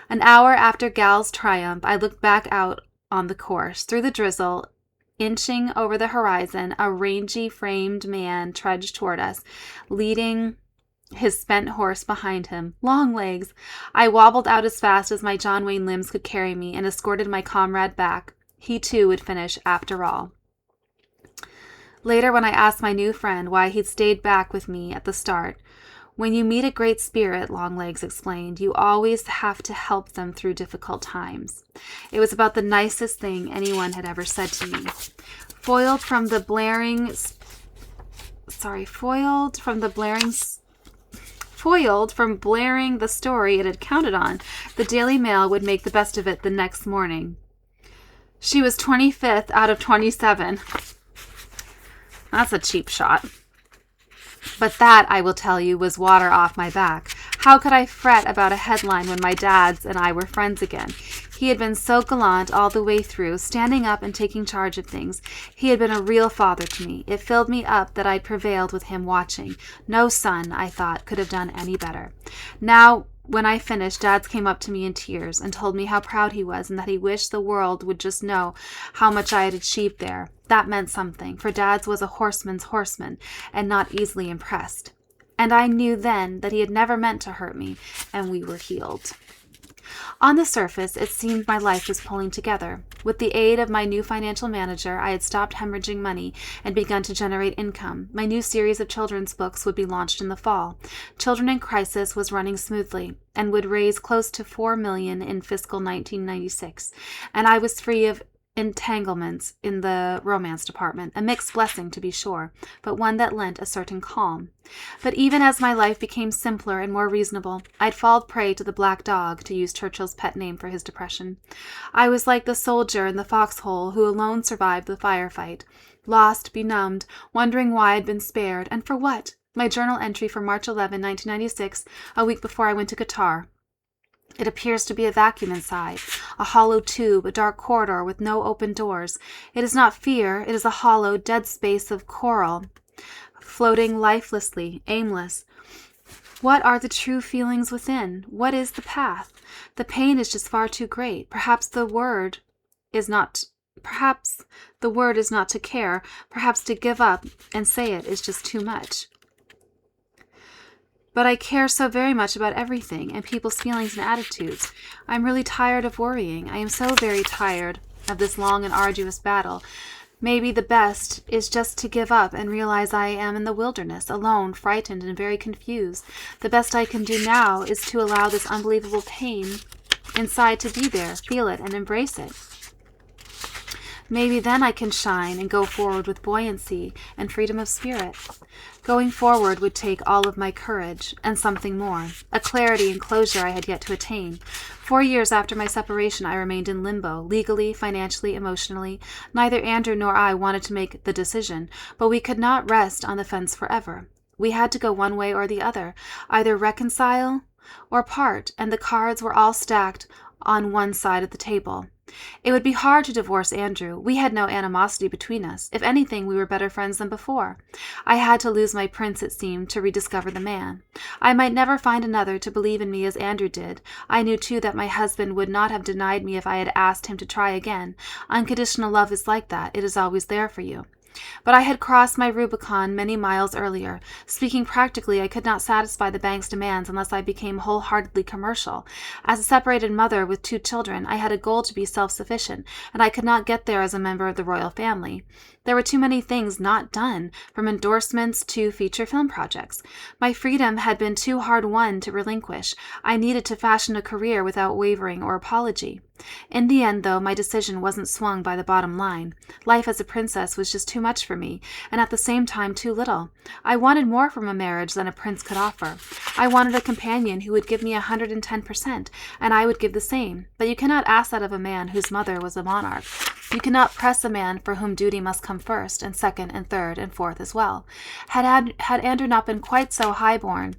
S1: An hour after Gal's triumph, I looked back out on the course. Through the drizzle, inching over the horizon, a rangy framed man trudged toward us, leading his spent horse behind him. Long legs. I wobbled out as fast as my John Wayne limbs could carry me and escorted my comrade back. He too would finish after all. Later, when I asked my new friend why he'd stayed back with me at the start, "When you meet a great spirit," Longlegs explained, "you always have to help them through difficult times." It was about the nicest thing anyone had ever said to me. Foiled from blaring the story it had counted on, the Daily Mail would make the best of it the next morning. She was 25th out of 27. That's a cheap shot. But that, I will tell you, was water off my back. How could I fret about a headline when my dads and I were friends again? He had been so gallant all the way through, standing up and taking charge of things. He had been a real father to me. It filled me up that I'd prevailed with him watching. No son, I thought, could have done any better. Now, when I finished, Dads came up to me in tears and told me how proud he was and that he wished the world would just know how much I had achieved there. That meant something, for Dads was a horseman's horseman and not easily impressed. And I knew then that he had never meant to hurt me, and we were healed. On the surface, it seemed my life was pulling together. With the aid of my new financial manager, I had stopped hemorrhaging money and begun to generate income. My new series of children's books would be launched in the fall. Children in Crisis was running smoothly and would raise close to $4 million in fiscal 1996, and I was free of entanglements in the romance department, a mixed blessing to be sure, but one that lent a certain calm. But even as my life became simpler and more reasonable, I'd fallen prey to the black dog, to use Churchill's pet name for his depression. I was like the soldier in the foxhole who alone survived the firefight, lost, benumbed, wondering why I'd been spared, and for what? My journal entry for March 11, 1996, a week before I went to Qatar. It appears to be a vacuum inside, a hollow tube, a dark corridor with no open doors. It is not fear, it is a hollow, dead space of coral, floating lifelessly, aimless. What are the true feelings within? What is the path? The pain is just far too great. Perhaps the word is not to care. Perhaps to give up and say it is just too much. But I care so very much about everything and people's feelings and attitudes. I'm really tired of worrying. I am so very tired of this long and arduous battle. Maybe the best is just to give up and realize I am in the wilderness, alone, frightened, and very confused. The best I can do now is to allow this unbelievable pain inside to be there, feel it, and embrace it. Maybe then I can shine and go forward with buoyancy and freedom of spirit. Going forward would take all of my courage and something more, a clarity and closure I had yet to attain. 4 years after my separation, I remained in limbo, legally, financially, emotionally. Neither Andrew nor I wanted to make the decision, but we could not rest on the fence forever. We had to go one way or the other, either reconcile or part, and the cards were all stacked on one side of the table. It would be hard to divorce Andrew. We had no animosity between us. If anything, we were better friends than before. I had to lose my prince, it seemed, to rediscover the man. I might never find another to believe in me as Andrew did. I knew, too, that my husband would not have denied me if I had asked him to try again. Unconditional love is like that. It is always there for you. But I had crossed my Rubicon many miles earlier. Speaking practically, I could not satisfy the bank's demands unless I became wholeheartedly commercial. As a separated mother with 2 children, I had a goal to be self-sufficient, and I could not get there as a member of the royal family. There were too many things not done, from endorsements to feature film projects. My freedom had been too hard won to relinquish. I needed to fashion a career without wavering or apology. In the end, though, my decision wasn't swung by the bottom line. Life as a princess was just too much for me, and at the same time too little. I wanted more from a marriage than a prince could offer. I wanted a companion who would give me 110%, and I would give the same. But you cannot ask that of a man whose mother was a monarch. You cannot press a man for whom duty must come first, and second, and third, and fourth as well. Had Andrew not been quite so high-born,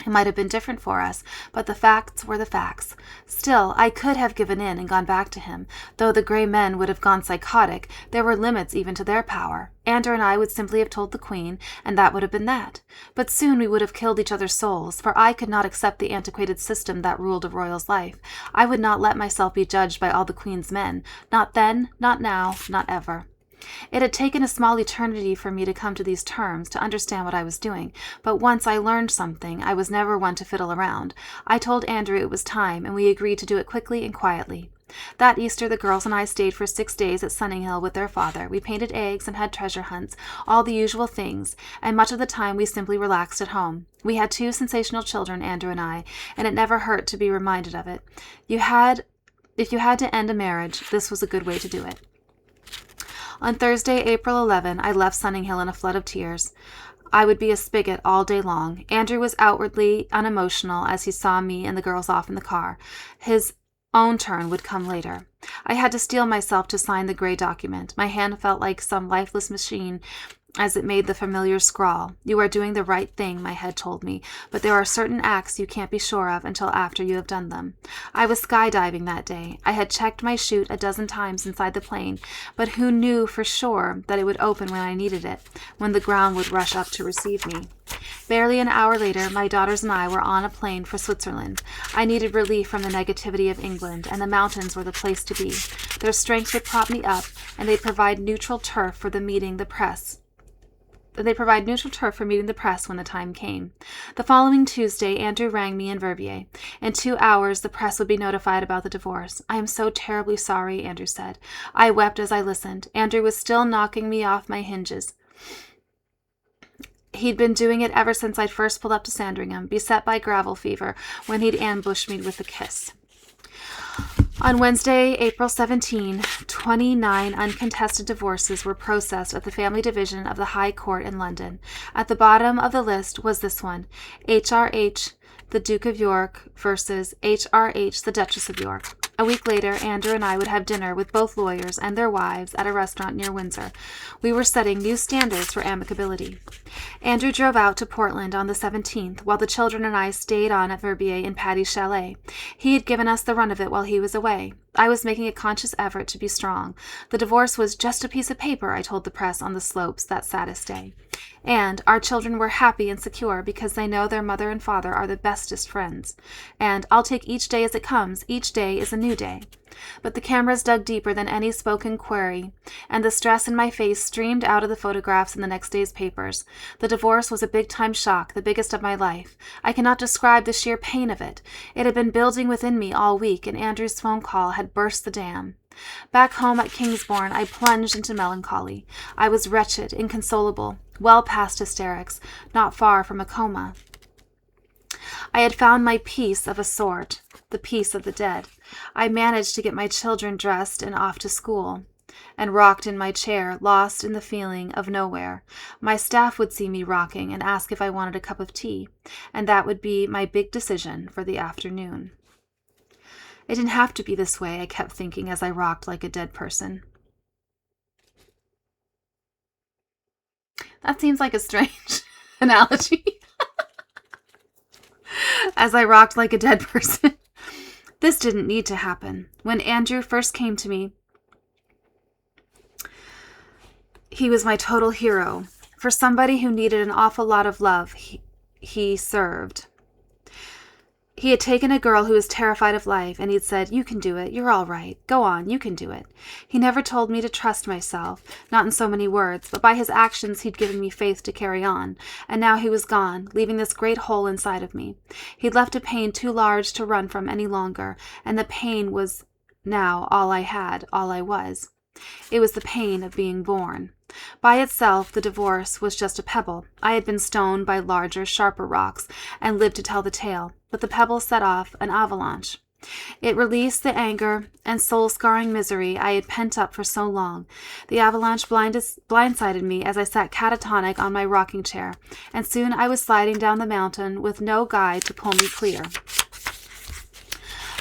S1: it might have been different for us, but the facts were the facts. Still, I could have given in and gone back to him. Though the gray men would have gone psychotic, there were limits even to their power. Andrew and I would simply have told the Queen, and that would have been that. But soon we would have killed each other's souls, for I could not accept the antiquated system that ruled a royal's life. I would not let myself be judged by all the Queen's men. Not then, not now, not ever. It had taken a small eternity for me to come to these terms, to understand what I was doing, but once I learned something, I was never one to fiddle around. I told Andrew it was time, and we agreed to do it quickly and quietly. That Easter, the girls and I stayed for 6 days at Sunninghill with their father. We painted eggs and had treasure hunts, all the usual things, and much of the time we simply relaxed at home. We had 2 sensational children, Andrew and I, and it never hurt to be reminded of it. If you had to end a marriage, this was a good way to do it. On Thursday, April 11, I left Sunninghill in a flood of tears. I would be a spigot all day long. Andrew was outwardly unemotional as he saw me and the girls off in the car. His own turn would come later. I had to steel myself to sign the gray document. My hand felt like some lifeless machine as it made the familiar scrawl. You are doing the right thing, my head told me, but there are certain acts you can't be sure of until after you have done them. I was skydiving that day. I had checked my chute a dozen times inside the plane, but who knew for sure that it would open when I needed it, when the ground would rush up to receive me. Barely an hour later, my daughters and I were on a plane for Switzerland. I needed relief from the negativity of England, and the mountains were the place to be. Their strength would prop me up, and they'd provide neutral turf for meeting the press when the time came. The following Tuesday, Andrew rang me in Verbier. In 2 hours, the press would be notified about the divorce. I am so terribly sorry, Andrew said. I wept as I listened. Andrew was still knocking me off my hinges. He'd been doing it ever since I'd first pulled up to Sandringham, beset by gravel fever, when he'd ambushed me with a kiss. On Wednesday, April 17, 29 uncontested divorces were processed at the Family Division of the High Court in London. At the bottom of the list was this one: HRH, the Duke of York versus HRH, the Duchess of York. A week later, Andrew and I would have dinner with both lawyers and their wives at a restaurant near Windsor. We were setting new standards for amicability. Andrew drove out to Portland on the 17th, while the children and I stayed on at Verbier in Patty's chalet. He had given us the run of it while he was away. I was making a conscious effort to be strong. The divorce was just a piece of paper, I told the press on the slopes that saddest day. And our children were happy and secure because they know their mother and father are the bestest friends. And I'll take each day as it comes. Each day is a new day. But the cameras dug deeper than any spoken query, and the stress in my face streamed out of the photographs in the next day's papers. The divorce was a big-time shock, the biggest of my life. I cannot describe the sheer pain of it. It had been building within me all week, and Andrew's phone call had burst the dam. Back home at Kingsbourne, I plunged into melancholy. I was wretched, inconsolable, well past hysterics, not far from a coma. I had found my peace of a sort, the peace of the dead. I managed to get my children dressed and off to school, and rocked in my chair, lost in the feeling of nowhere. My staff would see me rocking and ask if I wanted a cup of tea, and that would be my big decision for the afternoon. It didn't have to be this way, I kept thinking as I rocked like a dead person. That seems like a strange analogy. As I rocked like a dead person. This didn't need to happen. When Andrew first came to me, he was my total hero. For somebody who needed an awful lot of love, he served. He had taken a girl who was terrified of life, and he'd said, "You can do it. You're all right. Go on. You can do it." He never told me to trust myself, not in so many words, but by his actions he'd given me faith to carry on. And now he was gone, leaving this great hole inside of me. He'd left a pain too large to run from any longer, and the pain was now all I had, all I was. It was the pain of being born. By itself, the divorce was just a pebble. I had been stoned by larger, sharper rocks, and lived to tell the tale. But the pebble set off an avalanche. It released the anger and soul-scarring misery I had pent up for so long. The avalanche blindsided me as I sat catatonic on my rocking chair, and soon I was sliding down the mountain with no guide to pull me clear.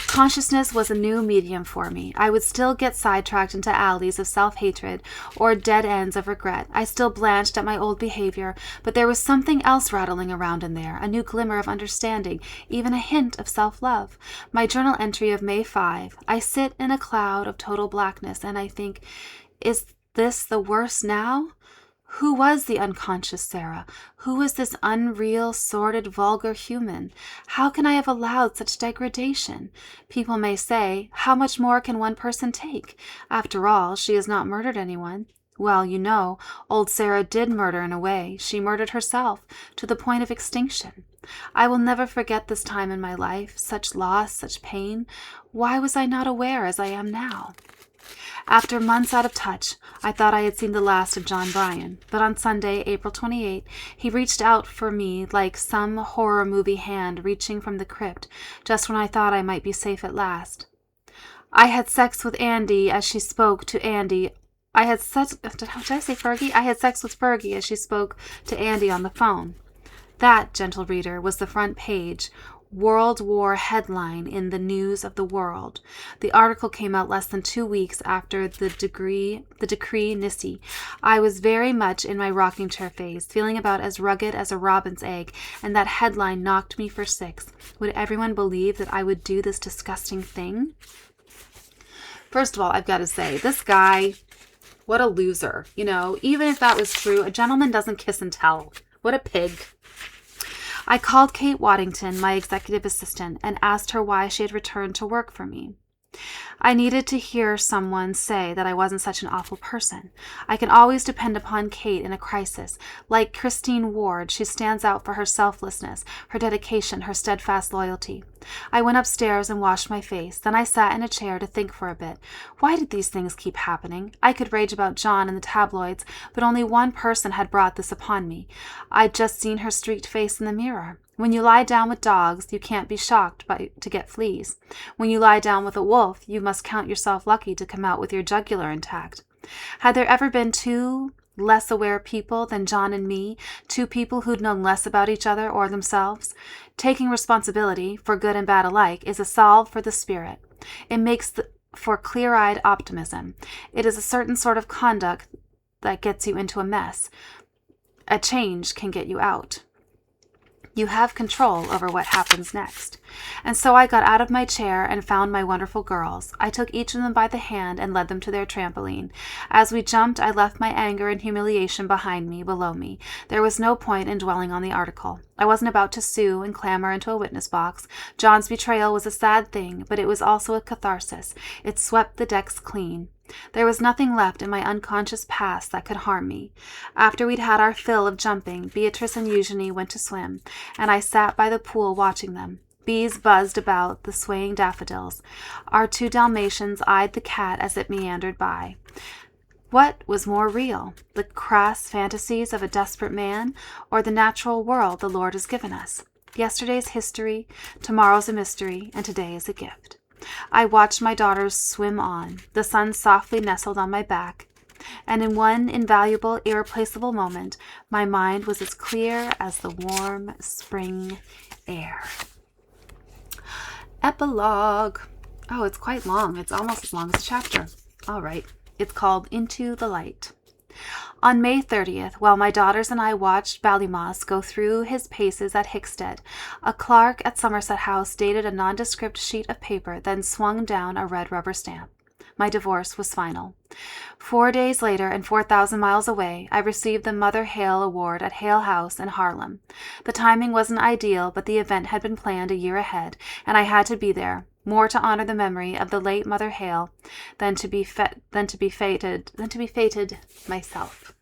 S1: Consciousness was a new medium for me. I would still get sidetracked into alleys of self-hatred or dead ends of regret. I still blanched at my old behavior, but there was something else rattling around in there, a new glimmer of understanding, even a hint of self-love. My journal entry of May 5, I sit in a cloud of total blackness, and I think, is this the worst now? Who was the unconscious Sarah? Who was this unreal, sordid, vulgar human? How can I have allowed such degradation? People may say, how much more can one person take? After all, she has not murdered anyone. Well, you know, old Sarah did murder in a way. She murdered herself, to the point of extinction. I will never forget this time in my life, such loss, such pain. Why was I not aware as I am now? After months out of touch, I thought I had seen the last of John Bryan, but on Sunday, April 28, he reached out for me like some horror movie hand reaching from the crypt, just when I thought I might be safe at last. I had sex with Andy as she spoke to Andy. I had sex with Fergie as she spoke to Andy on the phone. That, gentle reader, was the front page World War headline in the News of the World. The article came out less than 2 weeks after the decree Nisi. I was very much in my rocking chair phase, feeling about as rugged as a robin's egg, and that headline knocked me for 6. Would everyone believe that I would do this disgusting thing? First of all, I've got to say, this guy, what a loser. You know, even if that was true, a gentleman doesn't kiss and tell. What a pig. I called Kate Waddington, my executive assistant, and asked her why she had returned to work for me. I needed to hear someone say that I wasn't such an awful person. I can always depend upon Kate in a crisis. Like Christine Ward, she stands out for her selflessness, her dedication, her steadfast loyalty. I went upstairs and washed my face. Then I sat in a chair to think for a bit. Why did these things keep happening? I could rage about John and the tabloids, but only one person had brought this upon me. I'd just seen her streaked face in the mirror. When you lie down with dogs, you can't be shocked to get fleas. When you lie down with a wolf, you must count yourself lucky to come out with your jugular intact. Had there ever been 2 less aware people than John and me, two people who'd known less about each other or themselves. Taking responsibility, for good and bad alike, is a salve for the spirit. It makes for clear-eyed optimism. It is a certain sort of conduct that gets you into a mess. A change can get you out. You have control over what happens next. And so I got out of my chair and found my wonderful girls. I took each of them by the hand and led them to their trampoline. As we jumped, I left my anger and humiliation behind me, below me. There was no point in dwelling on the article. I wasn't about to sue and clamber into a witness box. John's betrayal was a sad thing, but it was also a catharsis. It swept the decks clean. There was nothing left in my unconscious past that could harm me. After we'd had our fill of jumping, Beatrice and Eugenie went to swim, and I sat by the pool watching them. Bees buzzed about the swaying daffodils. Our two Dalmatians eyed the cat as it meandered by. What was more real, the crass fantasies of a desperate man, or the natural world the Lord has given us? Yesterday's history, tomorrow's a mystery, and today is a gift. I watched my daughters swim on. The sun softly nestled on my back, and in one invaluable, irreplaceable moment, my mind was as clear as the warm spring air. Epilogue. Oh, it's quite long. It's almost as long as a chapter. All right. It's called Into the Light. On May 30th, while my daughters and I watched Ballymoss go through his paces at Hickstead, a clerk at Somerset House dated a nondescript sheet of paper, then swung down a red rubber stamp. My divorce was final. 4 days later, and 4,000 miles away, I received the Mother Hale Award at Hale House in Harlem. The timing wasn't ideal, but the event had been planned a year ahead, and I had to be there. More to honor the memory of the late Mother Hale than to be fated myself.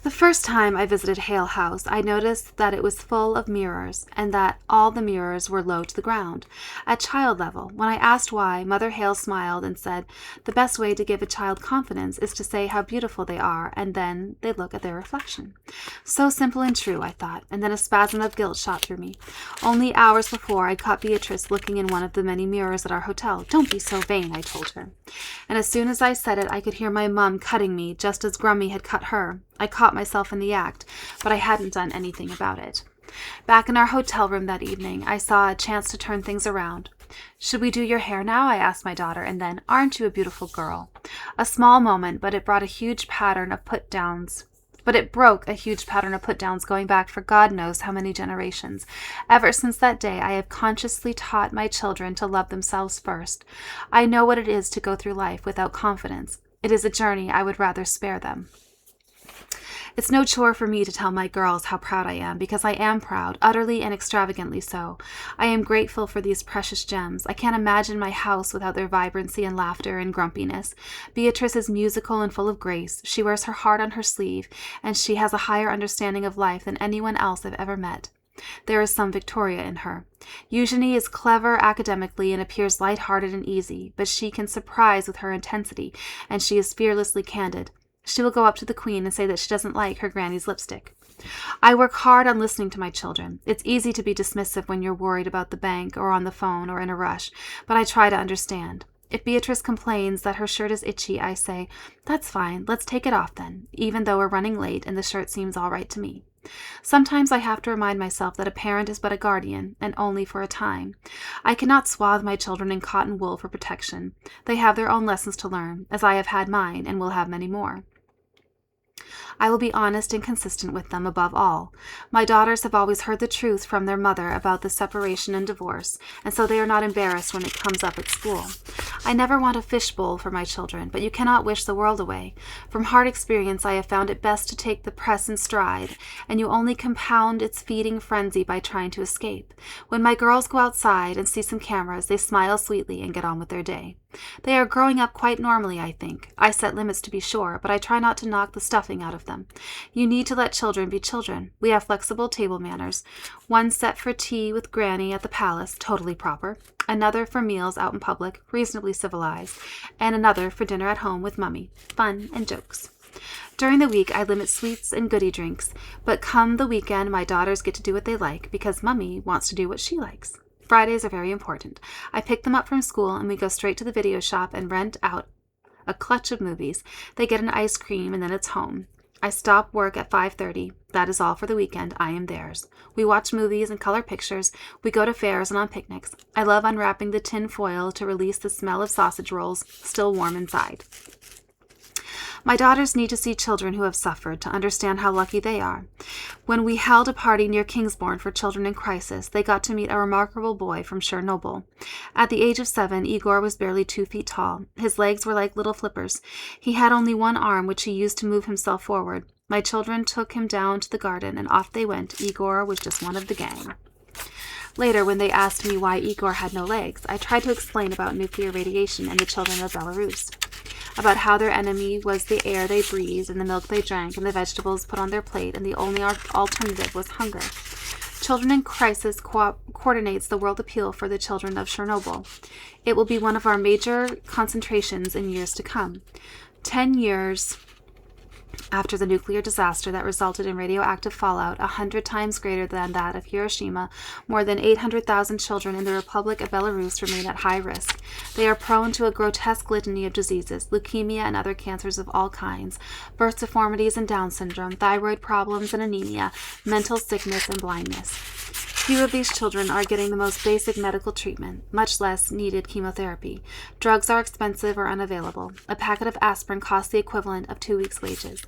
S1: The first time I visited Hale House, I noticed that it was full of mirrors, and that all the mirrors were low to the ground. At child level, when I asked why, Mother Hale smiled and said, "The best way to give a child confidence is to say how beautiful they are, and then they look at their reflection." So simple and true, I thought, and then a spasm of guilt shot through me. Only hours before, I caught Beatrice looking in one of the many mirrors at our hotel. "Don't be so vain," I told her. And as soon as I said it, I could hear my mum cutting me, just as Grummy had cut her. I caught myself in the act, but I hadn't done anything about it. Back in our hotel room that evening, I saw a chance to turn things around. "Should we do your hair now?" I asked my daughter, and then, "Aren't you a beautiful girl?" A small moment, but it broke a huge pattern of put-downs going back for God knows how many generations. Ever since that day, I have consciously taught my children to love themselves first. I know what it is to go through life without confidence. It is a journey I would rather spare them. It's no chore for me to tell my girls how proud I am, because I am proud, utterly and extravagantly so. I am grateful for these precious gems. I can't imagine my house without their vibrancy and laughter and grumpiness. Beatrice is musical and full of grace. She wears her heart on her sleeve, and she has a higher understanding of life than anyone else I've ever met. There is some Victoria in her. Eugenie is clever academically and appears light-hearted and easy, but she can surprise with her intensity, and she is fearlessly candid. She will go up to the Queen and say that she doesn't like her granny's lipstick. I work hard on listening to my children. It's easy to be dismissive when you're worried about the bank or on the phone or in a rush, but I try to understand. If Beatrice complains that her shirt is itchy, I say, "That's fine, let's take it off then," even though we're running late and the shirt seems all right to me. Sometimes I have to remind myself that a parent is but a guardian, and only for a time. I cannot swathe my children in cotton wool for protection. They have their own lessons to learn, as I have had mine and will have many more. I will be honest and consistent with them above all. My daughters have always heard the truth from their mother about the separation and divorce, and so they are not embarrassed when it comes up at school. I never want a fishbowl for my children, but you cannot wish the world away. From hard experience, I have found it best to take the press in stride, and you only compound its feeding frenzy by trying to escape. When my girls go outside and see some cameras, they smile sweetly and get on with their day. They are growing up quite normally, I think. I set limits to be sure, but I try not to knock the stuffing out of them. You need to let children be children. We have flexible table manners. One set for tea with Granny at the palace, totally proper. Another for meals out in public, reasonably civilized. And another for dinner at home with Mummy, fun and jokes. During the week, I limit sweets and goodie drinks, but come the weekend, my daughters get to do what they like because Mummy wants to do what she likes. Fridays are very important. I pick them up from school and we go straight to the video shop and rent out a clutch of movies. They get an ice cream and then it's home. I stop work at 5:30. That is all for the weekend. I am theirs. We watch movies and color pictures. We go to fairs and on picnics. I love unwrapping the tin foil to release the smell of sausage rolls, still warm inside. My daughters need to see children who have suffered to understand how lucky they are. When we held a party near Kingsbourne for children in crisis, they got to meet a remarkable boy from Chernobyl. At the age of 7, Igor was barely 2 feet tall. His legs were like little flippers. He had only one arm, which he used to move himself forward. My children took him down to the garden, and off they went. Igor was just one of the gang. Later, when they asked me why Igor had no legs, I tried to explain about nuclear radiation and the children of Belarus, about how their enemy was the air they breathed and the milk they drank and the vegetables put on their plate, and the only alternative was hunger. Children in Crisis coordinates the World Appeal for the Children of Chernobyl. It will be one of our major concentrations in years to come. 10 years after the nuclear disaster that resulted in radioactive fallout 100 times greater than that of Hiroshima, more than 800,000 children in the Republic of Belarus remain at high risk. They are prone to a grotesque litany of diseases, leukemia and other cancers of all kinds, birth deformities and Down syndrome, thyroid problems and anemia, mental sickness and blindness. Few of these children are getting the most basic medical treatment, much less needed chemotherapy. Drugs are expensive or unavailable. A packet of aspirin costs the equivalent of 2 weeks' wages.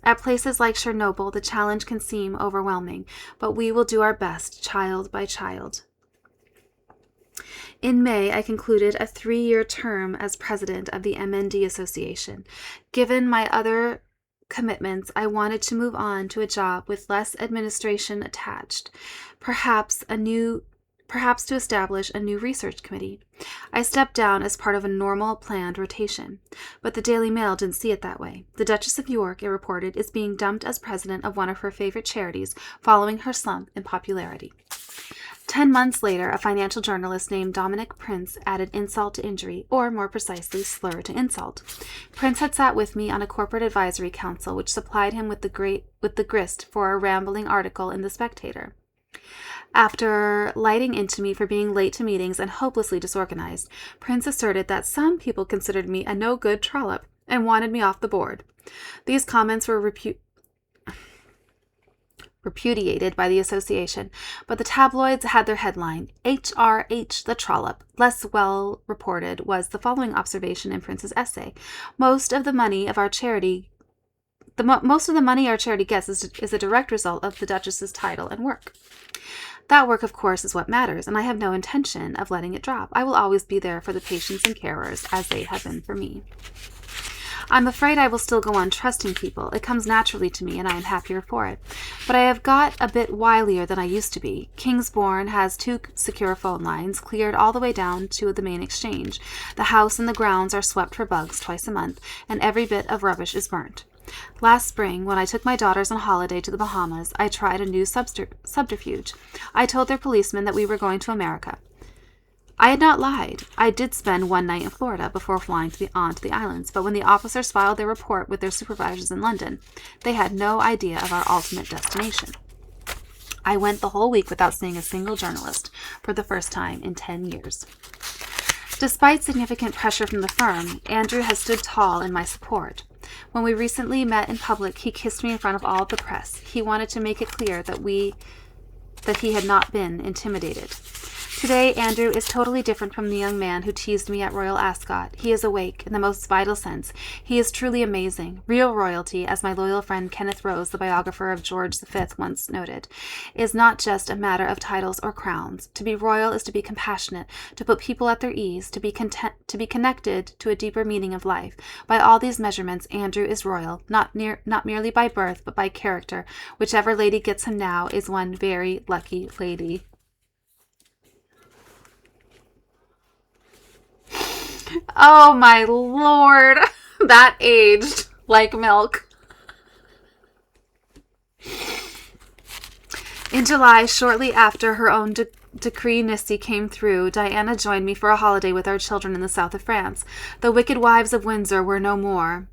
S1: At places like Chernobyl, the challenge can seem overwhelming, but we will do our best, child by child. In May, I concluded a 3-year term as president of the MND Association. Given my other commitments, I wanted to move on to a job with less administration attached, perhaps to establish a new research committee. I stepped down as part of a normal planned rotation, but the Daily Mail didn't see it that way. The Duchess of York, it reported, is being dumped as president of one of her favorite charities following her slump in popularity. 10 months later, a financial journalist named Dominic Prince added insult to injury, or more precisely, slur to insult. Prince had sat with me on a corporate advisory council, which supplied him with the grist for a rambling article in The Spectator. After lighting into me for being late to meetings and hopelessly disorganized, Prince asserted that some people considered me a no-good trollop and wanted me off the board. These comments were repudiated by the association, but the tabloids had their headline, HRH the Trollop. Less well reported was the following observation in Prince's essay. Most of the money our charity gets is a direct result of the Duchess's title and work. That work, of course, is what matters, and I have no intention of letting it drop. I will always be there for the patients and carers, as they have been for me. I'm afraid I will still go on trusting people. It comes naturally to me, and I am happier for it. But I have got a bit wilier than I used to be. Kingsbourne has 2 secure phone lines, cleared all the way down to the main exchange. The house and the grounds are swept for bugs twice a month, and every bit of rubbish is burnt. Last spring, when I took my daughters on holiday to the Bahamas, I tried a new subterfuge. I told their policeman that we were going to America. I had not lied. I did spend one night in Florida before flying on to the islands, but when the officers filed their report with their supervisors in London, they had no idea of our ultimate destination. I went the whole week without seeing a single journalist for the first time in 10 years. Despite significant pressure from the firm, Andrew has stood tall in my support. When we recently met in public, he kissed me in front of all the press. He wanted to make it clear that he had not been intimidated. Today, Andrew is totally different from the young man who teased me at Royal Ascot. He is awake, in the most vital sense. He is truly amazing. Real royalty, as my loyal friend Kenneth Rose, the biographer of George V, once noted, is not just a matter of titles or crowns. To be royal is to be compassionate, to put people at their ease, to be connected to a deeper meaning of life. By all these measurements, Andrew is royal, not merely by birth, but by character. Whichever lady gets him now is one very lucky lady. Oh my lord, that aged like milk. In July, shortly after her own decree nisi came through, Diana joined me for a holiday with our children in the south of France. The wicked wives of Windsor were no more,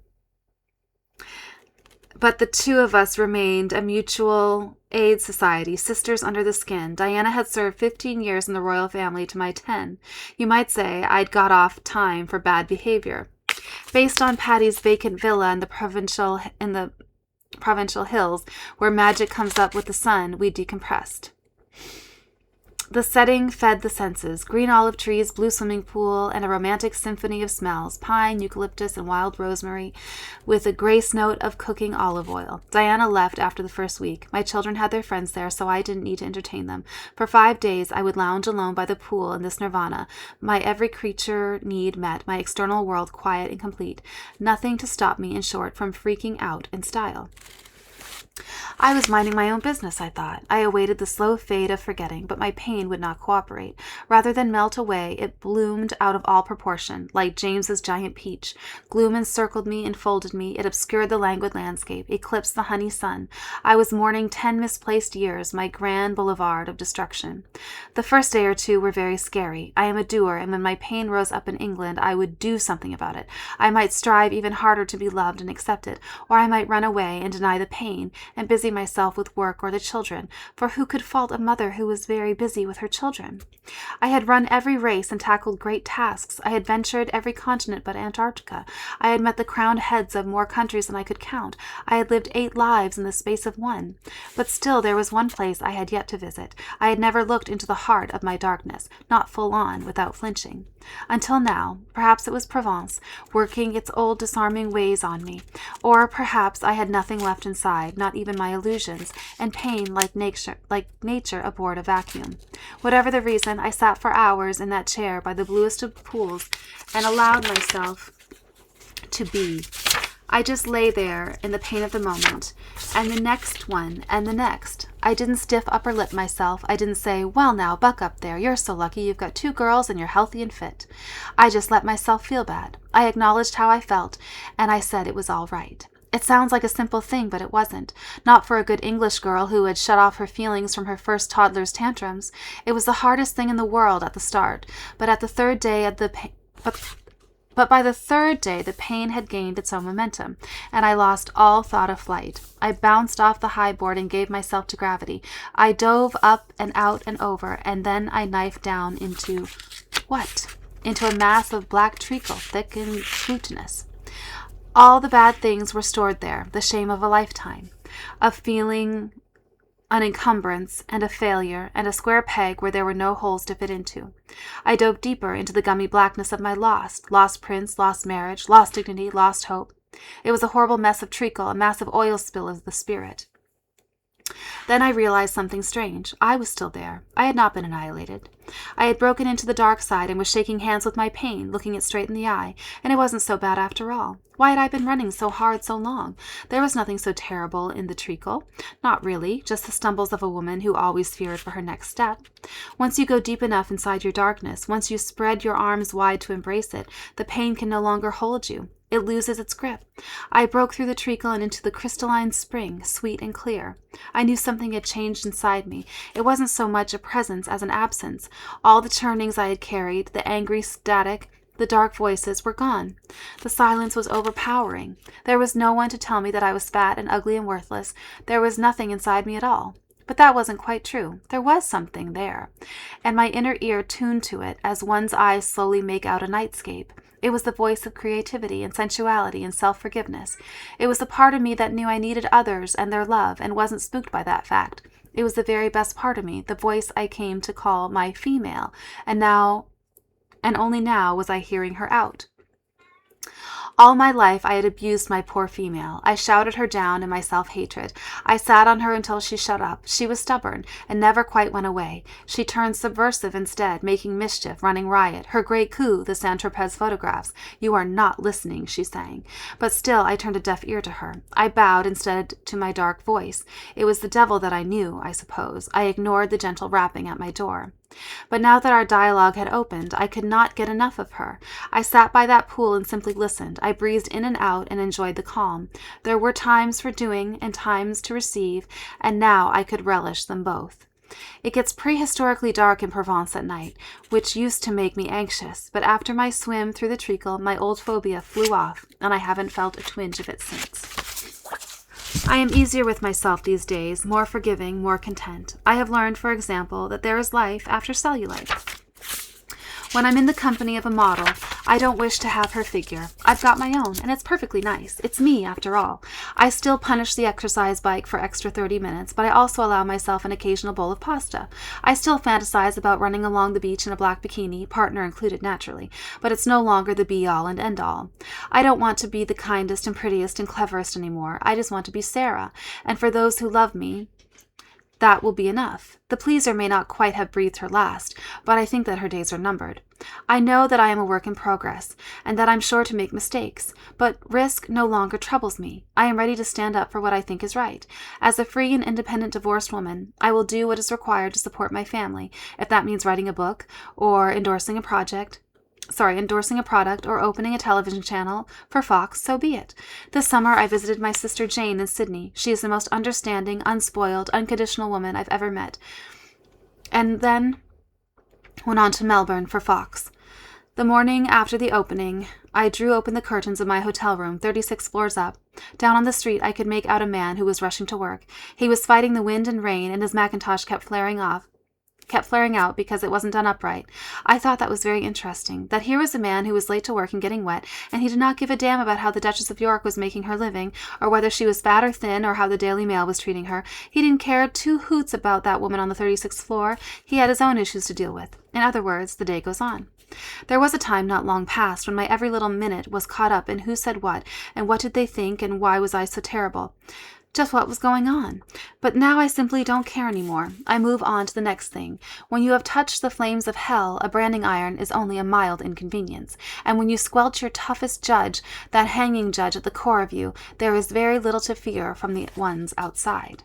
S1: but the 2 of us remained a mutual aid society, sisters under the skin. Diana had served 15 years in the royal family to my 10. You might say I'd got off time for bad behavior. Based on Patty's vacant villa in the provincial hills, where magic comes up with the sun, we decompressed. The setting fed the senses. Green olive trees, blue swimming pool, and a romantic symphony of smells. Pine, eucalyptus, and wild rosemary, with a grace note of cooking olive oil. Diana left after the first week. My children had their friends there, so I didn't need to entertain them. For 5 days, I would lounge alone by the pool in this nirvana, my every creature need met, my external world quiet and complete. Nothing to stop me, in short, from freaking out in style. I was minding my own business, I thought. I awaited the slow fade of forgetting, but my pain would not cooperate. Rather than melt away, it bloomed out of all proportion, like James's giant peach. Gloom encircled me, enfolded me. It obscured the languid landscape, eclipsed the honey sun. I was mourning 10 misplaced years, my grand boulevard of destruction. The first day or two were very scary. I am a doer, and when my pain rose up in England, I would do something about it. I might strive even harder to be loved and accepted, or I might run away and deny the pain, and busy myself with work or the children, for who could fault a mother who was very busy with her children? I had run every race and tackled great tasks. I had ventured every continent but Antarctica. I had met the crowned heads of more countries than I could count. I had lived 8 lives in the space of 1. But still there was one place I had yet to visit. I had never looked into the heart of my darkness, not full on, without flinching. Until now, perhaps it was Provence, working its old disarming ways on me, or perhaps I had nothing left inside, not even my illusions, and pain like nature aboard a vacuum. Whatever the reason, I sat for hours in that chair by the bluest of pools and allowed myself to be. I just lay there in the pain of the moment, and the next one, and the next. I didn't stiff upper lip myself. I didn't say, well now, buck up there. You're so lucky you've got 2 girls and you're healthy and fit. I just let myself feel bad. I acknowledged how I felt, and I said it was all right. It sounds like a simple thing, but it wasn't. Not for a good English girl who had shut off her feelings from her first toddler's tantrums. It was the hardest thing in the world at the start, but at the 3rd day of the But by the 3rd day, the pain had gained its own momentum, and I lost all thought of flight. I bounced off the high board and gave myself to gravity. I dove up and out and over, and then I knifed down into what? Into a mass of black treacle, thick and glutinous. All the bad things were stored there, the shame of a lifetime, of feeling an encumbrance, and a failure, and a square peg where there were no holes to fit into. I dove deeper into the gummy blackness of my lost prince, lost marriage, lost dignity, lost hope. It was a horrible mess of treacle, a massive oil spill of the spirit. Then I realized something strange. I was still there. I had not been annihilated. I had broken into the dark side and was shaking hands with my pain, looking it straight in the eye, and it wasn't so bad after all. Why had I been running so hard so long? There was nothing so terrible in the treacle. Not really, just the stumbles of a woman who always feared for her next step. Once you go deep enough inside your darkness, once you spread your arms wide to embrace it, the pain can no longer hold you. It loses its grip. I broke through the treacle and into the crystalline spring, sweet and clear. I knew something had changed inside me. It wasn't so much a presence as an absence. All the churnings I had carried, the angry static, the dark voices were gone. The silence was overpowering. There was no one to tell me that I was fat and ugly and worthless. There was nothing inside me at all. But that wasn't quite true. There was something there, and my inner ear tuned to it as one's eyes slowly make out a nightscape. It was the voice of creativity and sensuality and self-forgiveness. It was the part of me that knew I needed others and their love and wasn't spooked by that fact. It was the very best part of me, the voice I came to call my female, and only now was I hearing her out. All my life I had abused my poor female. I shouted her down in my self-hatred. I sat on her until she shut up. She was stubborn and never quite went away. She turned subversive instead, making mischief, running riot. Her great coup, the Saint-Tropez photographs. You are not listening, she sang. But still I turned a deaf ear to her. I bowed instead to my dark voice. It was the devil that I knew, I suppose. I ignored the gentle rapping at my door. But now that our dialogue had opened, I could not get enough of her. I sat by that pool and simply listened. I breathed in and out and enjoyed the calm. There were times for doing and times to receive, and now I could relish them both. It gets prehistorically dark in Provence at night, which used to make me anxious, but after my swim through the treacle, my old phobia flew off, and I haven't felt a twinge of it since. I am easier with myself these days, more forgiving, more content. I have learned, for example, that there is life after cellulite. When I'm in the company of a model, I don't wish to have her figure. I've got my own, and it's perfectly nice. It's me, after all. I still punish the exercise bike for extra 30 minutes, but I also allow myself an occasional bowl of pasta. I still fantasize about running along the beach in a black bikini, partner included naturally, but it's no longer the be-all and end-all. I don't want to be the kindest and prettiest and cleverest anymore. I just want to be Sarah, and for those who love me, that will be enough. The pleaser may not quite have breathed her last, but I think that her days are numbered. I know that I am a work in progress, and that I'm sure to make mistakes, but risk no longer troubles me. I am ready to stand up for what I think is right. As a free and independent divorced woman, I will do what is required to support my family, if that means writing a book, or endorsing a product, or opening a television channel for Fox, so be it. This summer I visited my sister Jane in Sydney. She is the most understanding, unspoiled, unconditional woman I've ever met. And then went on to Melbourne for Fox. The morning after the opening, I drew open the curtains of my hotel room, 36 floors up. Down on the street I could make out a man who was rushing to work. He was fighting the wind and rain, and his Macintosh kept flaring out because it wasn't done upright. I thought that was very interesting, that here was a man who was late to work and getting wet, and he did not give a damn about how the Duchess of York was making her living, or whether she was fat or thin, or how the Daily Mail was treating her. He didn't care two hoots about that woman on the 36th floor. He had his own issues to deal with. In other words, the day goes on. There was a time not long past when my every little minute was caught up in who said what, and what did they think, and why was I so terrible. Just what was going on. But now I simply don't care anymore. I move on to the next thing. When you have touched the flames of hell, a branding iron is only a mild inconvenience. And when you squelch your toughest judge, that hanging judge at the core of you, there is very little to fear from the ones outside.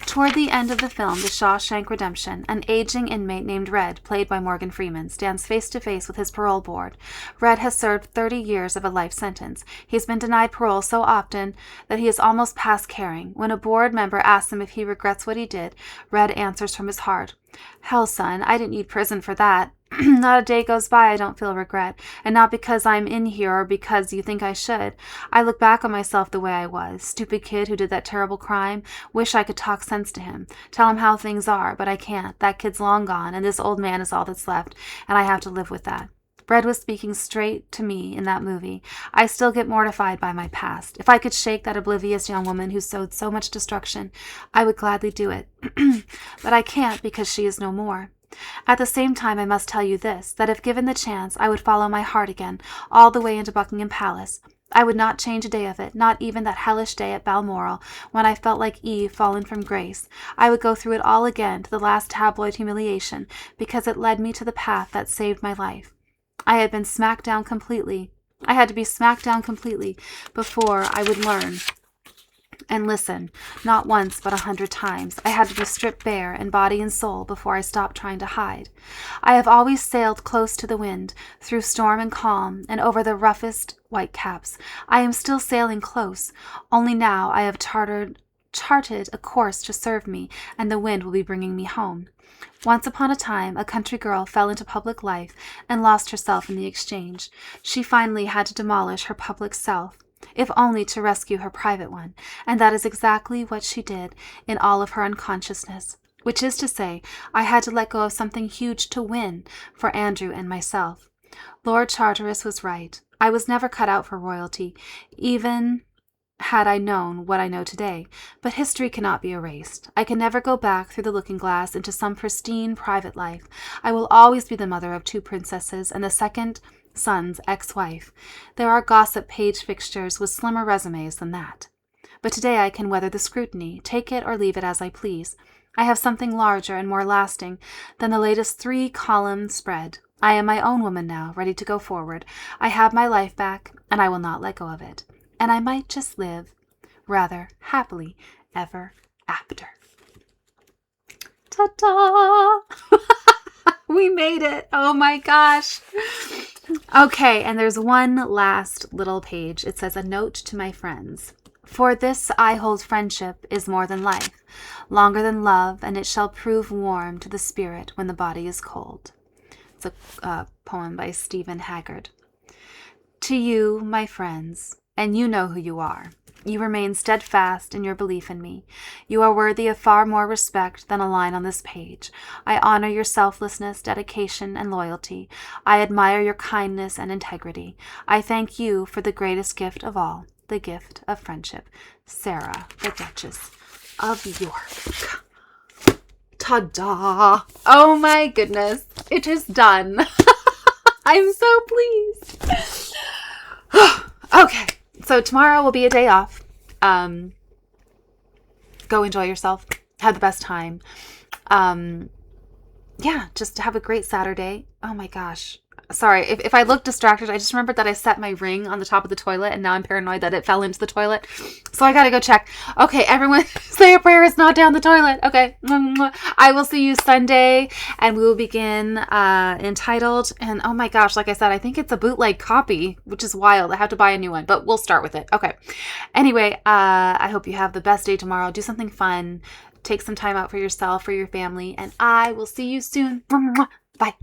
S1: Toward the end of the film, The Shawshank Redemption, an aging inmate named Red, played by Morgan Freeman, stands face to face with his parole board. Red has served 30 years of a life sentence. He's been denied parole so often that he is almost past caring. When a board member asks him if he regrets what he did, Red answers from his heart, "Hell, son, I didn't need prison for that. Not a day goes by I don't feel regret, and not because I'm in here or because you think I should. I look back on myself the way I was. Stupid kid who did that terrible crime. Wish I could talk sense to him. Tell him how things are, but I can't. That kid's long gone, and this old man is all that's left, and I have to live with that." Red was speaking straight to me in that movie. I still get mortified by my past. If I could shake that oblivious young woman who sowed so much destruction, I would gladly do it. But I can't because she is no more. At the same time, I must tell you this, that if given the chance, I would follow my heart again, all the way into Buckingham Palace. I would not change a day of it, not even that hellish day at Balmoral, when I felt like Eve fallen from grace. I would go through it all again to the last tabloid humiliation, because it led me to the path that saved my life. I had to be smacked down completely before I would learn and listen, not once but 100 times. I had to be stripped bare in body and soul before I stopped trying to hide. I have always sailed close to the wind, through storm and calm, and over the roughest whitecaps. I am still sailing close, only now I have charted a course to serve me, and the wind will be bringing me home. Once upon a time, a country girl fell into public life and lost herself in the exchange. She finally had to demolish her public self, if only to rescue her private one, and that is exactly what she did in all of her unconsciousness. Which is to say, I had to let go of something huge to win for Andrew and myself. Lord Charteris was right. I was never cut out for royalty, even had I known what I know today, but history cannot be erased. I can never go back through the looking-glass into some pristine private life. I will always be the mother of 2 princesses and the second son's ex-wife. There are gossip page fixtures with slimmer resumes than that. But today I can weather the scrutiny, take it or leave it as I please. I have something larger and more lasting than the latest 3-column spread. I am my own woman now, ready to go forward. I have my life back, and I will not let go of it. And I might just live rather happily ever after. Ta-da! We made it! Oh my gosh! Okay, and there's one last little page. It says, "A note to my friends. For this I hold friendship is more than life, longer than love, and it shall prove warm to the spirit when the body is cold." It's a poem by Stephen Haggard. To you, my friends, and you know who you are, You remain steadfast in your belief in me. You are worthy of far more respect than a line on this page. I honor your selflessness, dedication, and loyalty. I admire your kindness and integrity. I thank you for the greatest gift of all, the gift of friendship. Sarah, the Duchess of York. Ta-da! Oh my goodness. It is done. I'm so pleased. Okay. So tomorrow will be a day off. Go enjoy yourself. Have the best time. Yeah, just have a great Saturday. Oh my gosh. Sorry, if I look distracted, I just remembered that I set my ring on the top of the toilet and now I'm paranoid that it fell into the toilet. So I gotta go check. Okay, everyone say a prayer. It's not down the toilet. Okay. I will see you Sunday and we will begin entitled. And oh my gosh, like I said, I think it's a bootleg copy, which is wild. I have to buy a new one, but we'll start with it. Okay. Anyway, I hope you have the best day tomorrow. Do something fun. Take some time out for yourself, for your family, and I will see you soon. Bye.